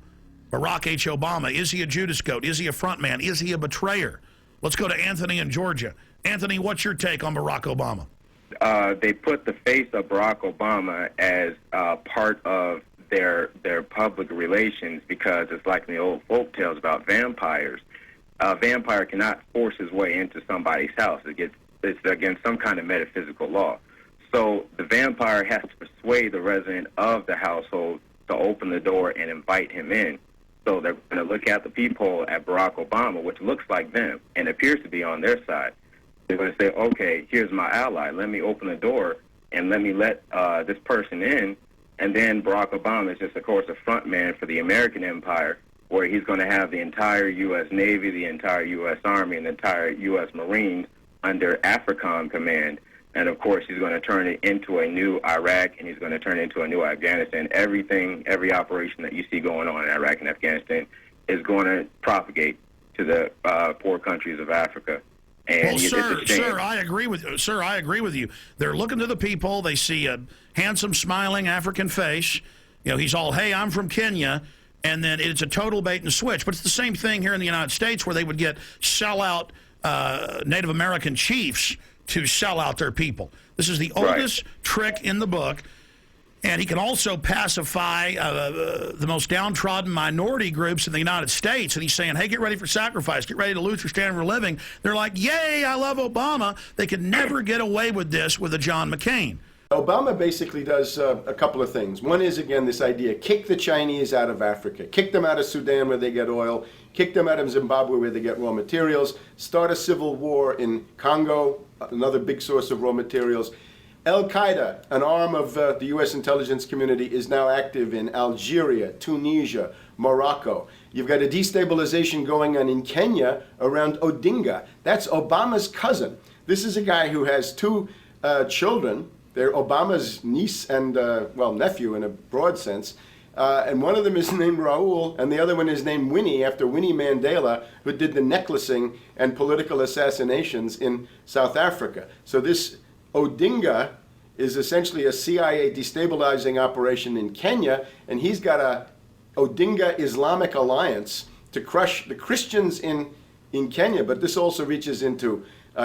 Barack H. Obama. Is he a Judas goat? Is he a front man? Is he a betrayer? Let's go to Anthony in Georgia. Anthony, what's your take on Barack Obama? They put the face of Barack Obama as part of their public relations because it's like the old folk tales about vampires. A vampire cannot force his way into somebody's house. It's against some kind of metaphysical law. So the vampire has to persuade the resident of the household to open the door and invite him in. So they're going to look at the peephole at Barack Obama, which looks like them and appears to be on their side. They're going to say, okay, here's my ally. Let me open the door and let me let this person in. And then Barack Obama is just, of course, a front man for the American empire, where he's going to have the entire U.S. Navy, the entire U.S. Army, and the entire U.S. Marines under AFRICOM command. And, of course, he's going to turn it into a new Iraq, and he's going to turn it into a new Afghanistan. Every operation that you see going on in Iraq and Afghanistan is going to propagate to the poor countries of Africa. And well, sir, I agree with you. Sir, I agree with you. They're looking to the people. They see a handsome, smiling African face. You know, he's all, hey, I'm from Kenya. And then it's a total bait and switch. But it's the same thing here in the United States where they would get sellout Native American chiefs to sell out their people. This is the oldest trick in the book. And he can also pacify the most downtrodden minority groups in the United States. And he's saying, hey, get ready for sacrifice. Get ready to lose your standard of living. They're like, yay, I love Obama. They could never get away with this with a John McCain. Obama basically does a couple of things. One is, again, this idea, kick the Chinese out of Africa. Kick them out of Sudan where they get oil. Kick them out of Zimbabwe where they get raw materials. Start a civil war in Congo, another big source of raw materials. Al-Qaeda, an arm of the U.S. intelligence community, is now active in Algeria, Tunisia, Morocco. You've got a destabilization going on in Kenya around Odinga. That's Obama's cousin. This is a guy who has two children. They're Obama's niece and, well, nephew in a broad sense. And one of them is named Raul, and the other one is named Winnie, after Winnie Mandela, who did the necklacing and political assassinations in South Africa. So this Odinga is essentially a CIA destabilizing operation in Kenya, and he's got a Odinga Islamic Alliance to crush the Christians in Kenya, but this also reaches into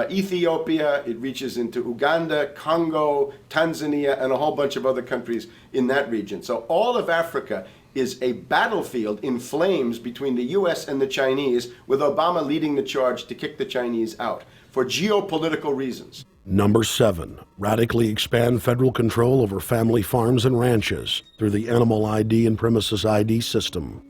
Ethiopia, it reaches into Uganda, Congo, Tanzania, and a whole bunch of other countries in that region. So all of Africa is a battlefield in flames between the U.S. and the Chinese, with Obama leading the charge to kick the Chinese out for geopolitical reasons. Number 7, radically expand federal control over family farms and ranches through the Animal ID and Premises ID system.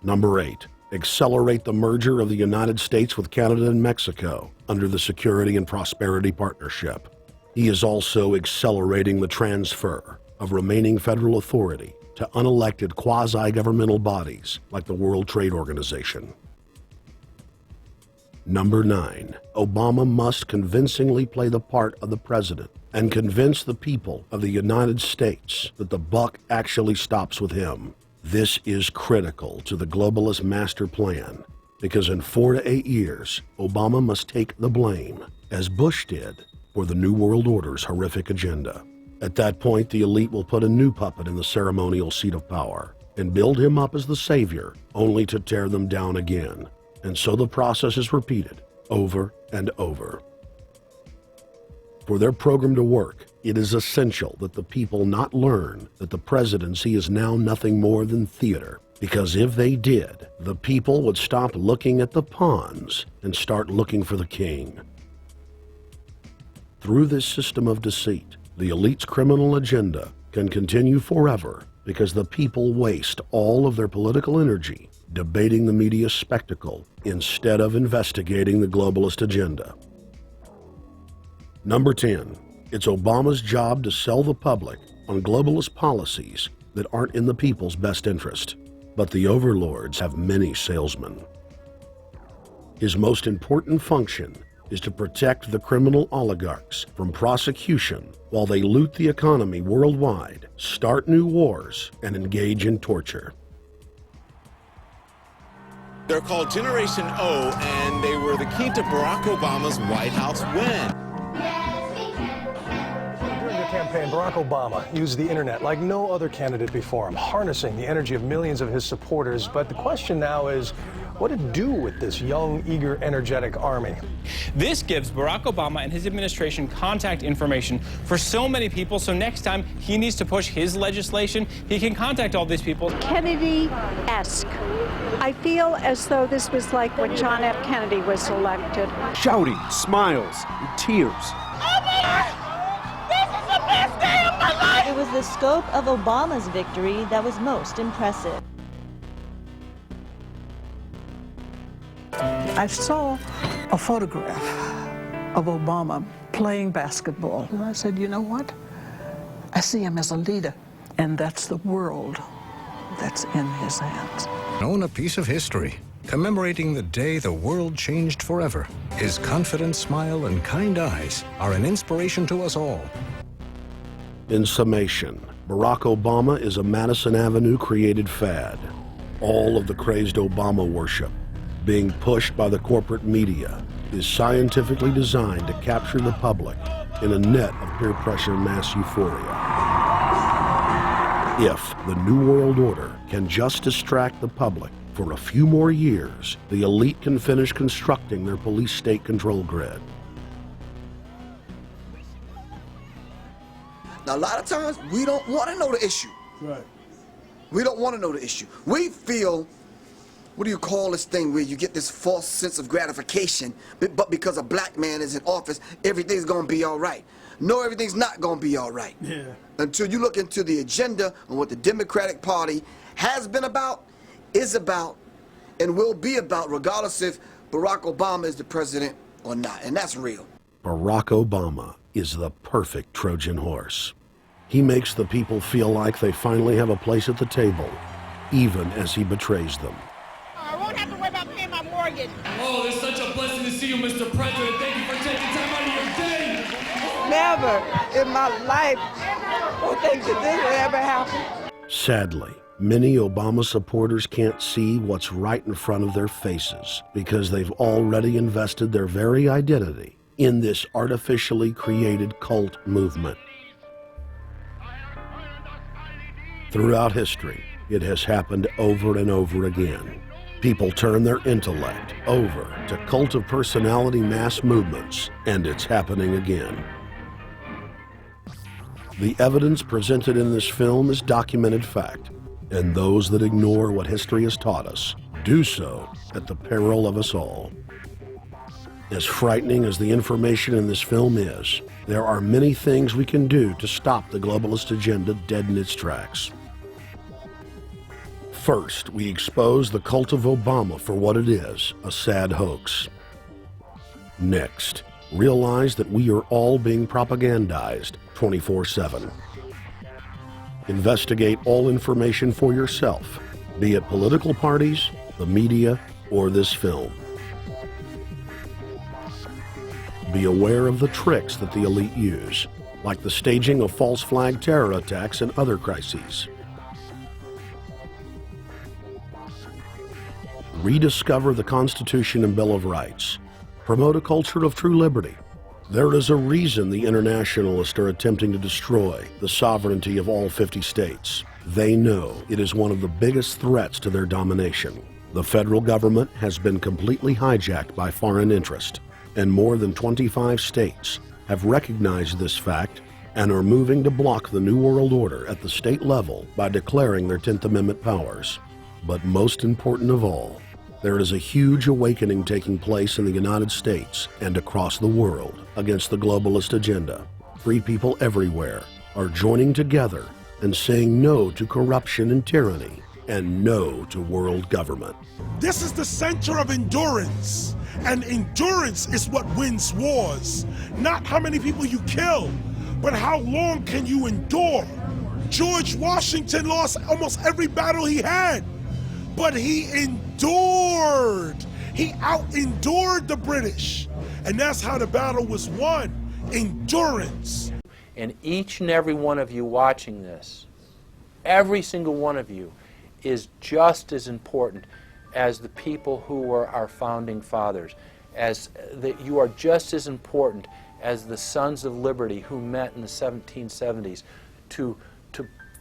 Number 8, accelerate the merger of the United States with Canada and Mexico under the Security and Prosperity Partnership. He is also accelerating the transfer of remaining federal authority to unelected quasi-governmental bodies like the World Trade Organization. Number 9, Obama must convincingly play the part of the president and convince the people of the United States that the buck actually stops with him. This is critical to the globalist master plan, because in 4 to 8 years, Obama must take the blame, as Bush did, for the New World Order's horrific agenda. At that point, the elite will put a new puppet in the ceremonial seat of power and build him up as the savior, only to tear them down again. And so the process is repeated over and over. For their program to work, it is essential that the people not learn that the presidency is now nothing more than theater, because if they did, the people would stop looking at the pawns and start looking for the king. Through this system of deceit, the elite's criminal agenda can continue forever because the people waste all of their political energy debating the media spectacle instead of investigating the globalist agenda. Number 10, it's Obama's job to sell the public on globalist policies that aren't in the people's best interest. But the overlords have many salesmen. His most important function is to protect the criminal oligarchs from prosecution while they loot the economy worldwide, start new wars, and engage in torture. They're called Generation O, and they were the key to Barack Obama's White House win. During the campaign, Barack Obama used the internet like no other candidate before him, harnessing the energy of millions of his supporters. But the question now is, what to do with this young, eager, energetic army? This gives Barack Obama and his administration contact information for so many people, so next time he needs to push his legislation, he can contact all these people. Kennedy-esque. I feel as though this was like when John F. Kennedy was elected. Shouting, smiles, and tears. It was the scope of Obama's victory that was most impressive. I saw a photograph of Obama playing basketball, and I said, you know what? I see him as a leader, and that's the world that's in his hands. Own a piece of history, commemorating the day the world changed forever. His confident smile and kind eyes are an inspiration to us all. In summation, Barack Obama is a Madison Avenue created fad. All of the crazed Obama worship, being pushed by the corporate media, is scientifically designed to capture the public in a net of peer pressure mass euphoria. If the New World Order can just distract the public for a few more years, the elite can finish constructing their police state control grid. Now, a lot of times, we don't want to know the issue. Right. We don't want to know the issue. We feel, what do you call this thing where you get this false sense of gratification, but because a black man is in office, everything's going to be all right. No, everything's not going to be all right. Yeah. Until you look into the agenda on what the Democratic Party has been about, is about, and will be about, regardless if Barack Obama is the president or not. And that's real. Barack Obama is the perfect Trojan horse. He makes the people feel like they finally have a place at the table, even as he betrays them. I won't have to worry about paying my mortgage. Oh, it's such a blessing to see you, Mr. President. Thank you for taking time out of your day. Never in my life will think that this will ever happen. Sadly, many Obama supporters can't see what's right in front of their faces because they've already invested their very identity in this artificially created cult movement. Throughout history, it has happened over and over again. People turn their intellect over to cult of personality mass movements, and it's happening again. The evidence presented in this film is documented fact. And those that ignore what history has taught us do so at the peril of us all. As frightening as the information in this film is, there are many things we can do to stop the globalist agenda dead in its tracks. First, we expose the cult of Obama for what it is, a sad hoax. Next, realize that we are all being propagandized 24/7. Investigate all information for yourself, be it political parties, the media, or this film. Be aware of the tricks that the elite use, like the staging of false flag terror attacks and other crises. Rediscover the Constitution and Bill of Rights. Promote a culture of true liberty. There is a reason the internationalists are attempting to destroy the sovereignty of all 50 states. They know it is one of the biggest threats to their domination. The federal government has been completely hijacked by foreign interest, and more than 25 states have recognized this fact and are moving to block the New World Order at the state level by declaring their 10th Amendment powers. But most important of all, there is a huge awakening taking place in the United States and across the world against the globalist agenda. Free people everywhere are joining together and saying no to corruption and tyranny and no to world government. This is the center of endurance, and endurance is what wins wars. Not how many people you kill, but how long can you endure. George Washington lost almost every battle he had, but he endured. He out-endured the British, and that's how the battle was won, endurance. And each and every one of you watching this, every single one of you, is just as important as the people who were our founding fathers, as that you are just as important as the Sons of Liberty who met in the 1770s to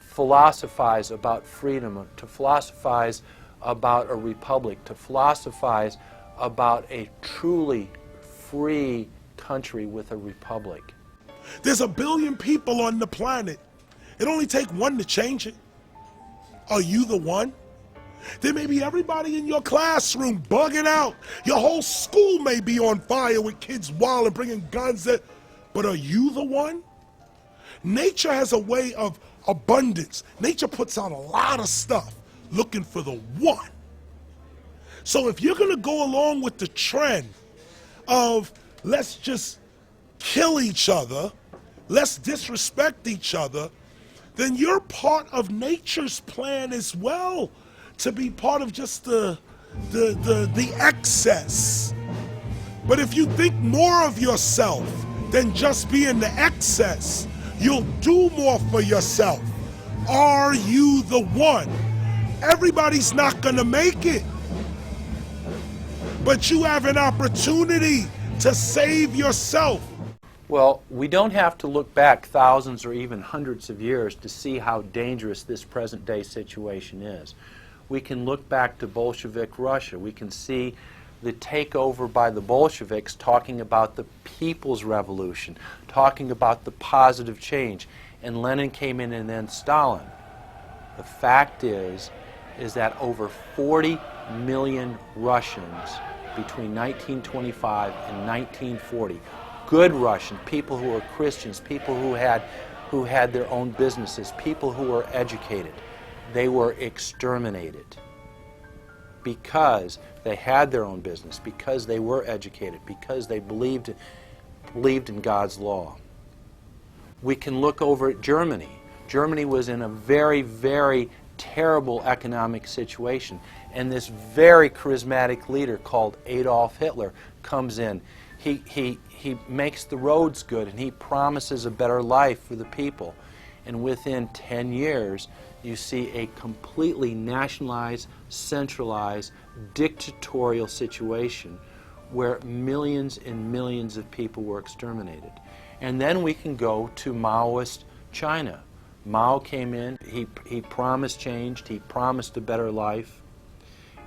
philosophize about freedom, to philosophize about a republic, to philosophize about a truly free country with a republic. There's 1 billion people on the planet. It only takes one to change it. Are you the one? There may be everybody in your classroom bugging out. Your whole school may be on fire with kids wild and bringing guns in. But are you the one? Nature has a way of abundance. Nature puts out a lot of stuff looking for the one. So if you're going to go along with the trend of let's just kill each other, let's disrespect each other, then you're part of nature's plan as well, to be part of just the excess. But if you think more of yourself than just being the excess, you'll do more for yourself. Are you the one? Everybody's not gonna make it, but you have an opportunity to save yourself. Well, we don't have to look back thousands or even hundreds of years to see how dangerous this present day situation is. We can look back to Bolshevik Russia. We can see the takeover by the Bolsheviks talking about the people's revolution, talking about the positive change. And Lenin came in and then Stalin. The fact is that over 40 million Russians between 1925 and 1940, good Russian, people who were Christians, people who had their own businesses, people who were educated, they were exterminated because they had their own business, because they were educated, because they believed in God's law. We can look over at Germany. Germany was in a very, very terrible economic situation, and this very charismatic leader called Adolf Hitler comes in. He makes the roads good, and he promises a better life for the people. And within 10 years, you see a completely nationalized, centralized, dictatorial situation where millions and millions of people were exterminated. And then we can go to Maoist China. Mao came in, he promised change, he promised a better life,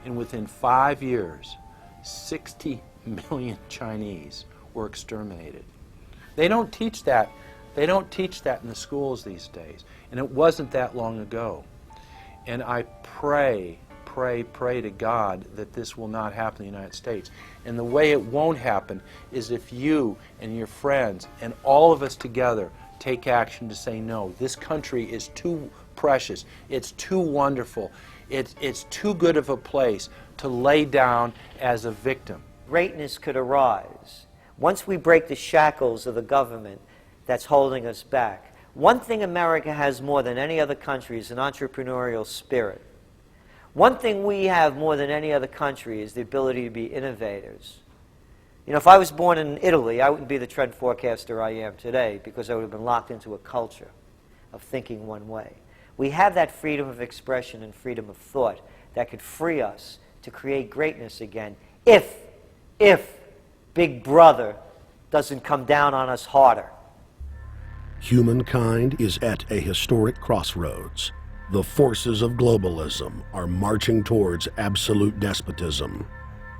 and within 5 years, 60 million Chinese were exterminated. They don't teach that. They don't teach that in the schools these days, and it wasn't that long ago. And I pray to God that this will not happen in the United States. And the way it won't happen is if you and your friends and all of us together take action to say no. This country is too precious. It's too wonderful. It's too good of a place to lay down as a victim. Greatness could arise once we break the shackles of the government that's holding us back. One thing America has more than any other country is an entrepreneurial spirit. One thing we have more than any other country is the ability to be innovators. You know, if I was born in Italy, I wouldn't be the trend forecaster I am today because I would have been locked into a culture of thinking one way. We have that freedom of expression and freedom of thought that could free us to create greatness again if Big Brother doesn't come down on us harder. Humankind is at a historic crossroads. The forces of globalism are marching towards absolute despotism.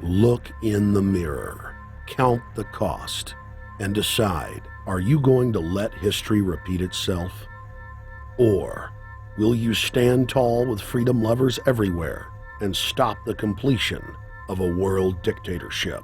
Look in the mirror, count the cost, and decide, are you going to let history repeat itself? Or will you stand tall with freedom lovers everywhere and stop the completion of a world dictatorship?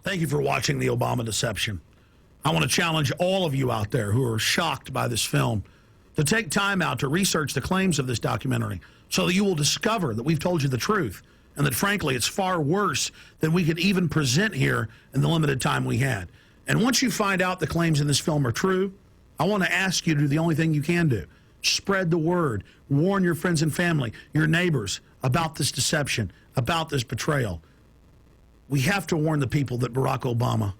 Thank you for watching The Obama Deception. I want to challenge all of you out there who are shocked by this film to take time out to research the claims of this documentary so that you will discover that we've told you the truth and that, frankly, it's far worse than we could even present here in the limited time we had. And once you find out the claims in this film are true, I want to ask you to do the only thing you can do. Spread the word. Warn your friends and family, your neighbors, about this deception, about this betrayal. We have to warn the people that Barack Obama,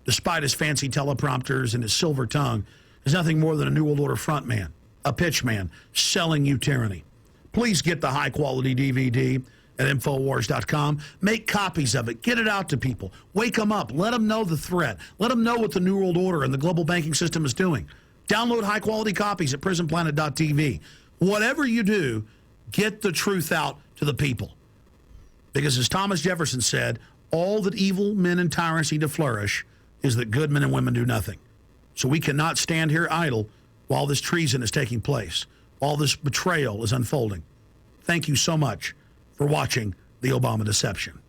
despite his fancy teleprompters and his silver tongue, is nothing more than a New World Order frontman, a pitchman, selling you tyranny. Please get the high-quality DVD at Infowars.com. Make copies of it. Get it out to people. Wake them up. Let them know the threat. Let them know what the New World Order and the global banking system is doing. Download high-quality copies at PrisonPlanet.tv. Whatever you do, get the truth out to the people. Because as Thomas Jefferson said, all that evil men and tyrants need to flourish is that good men and women do nothing. So we cannot stand here idle while this treason is taking place, while this betrayal is unfolding. Thank you so much for watching The Obama Deception.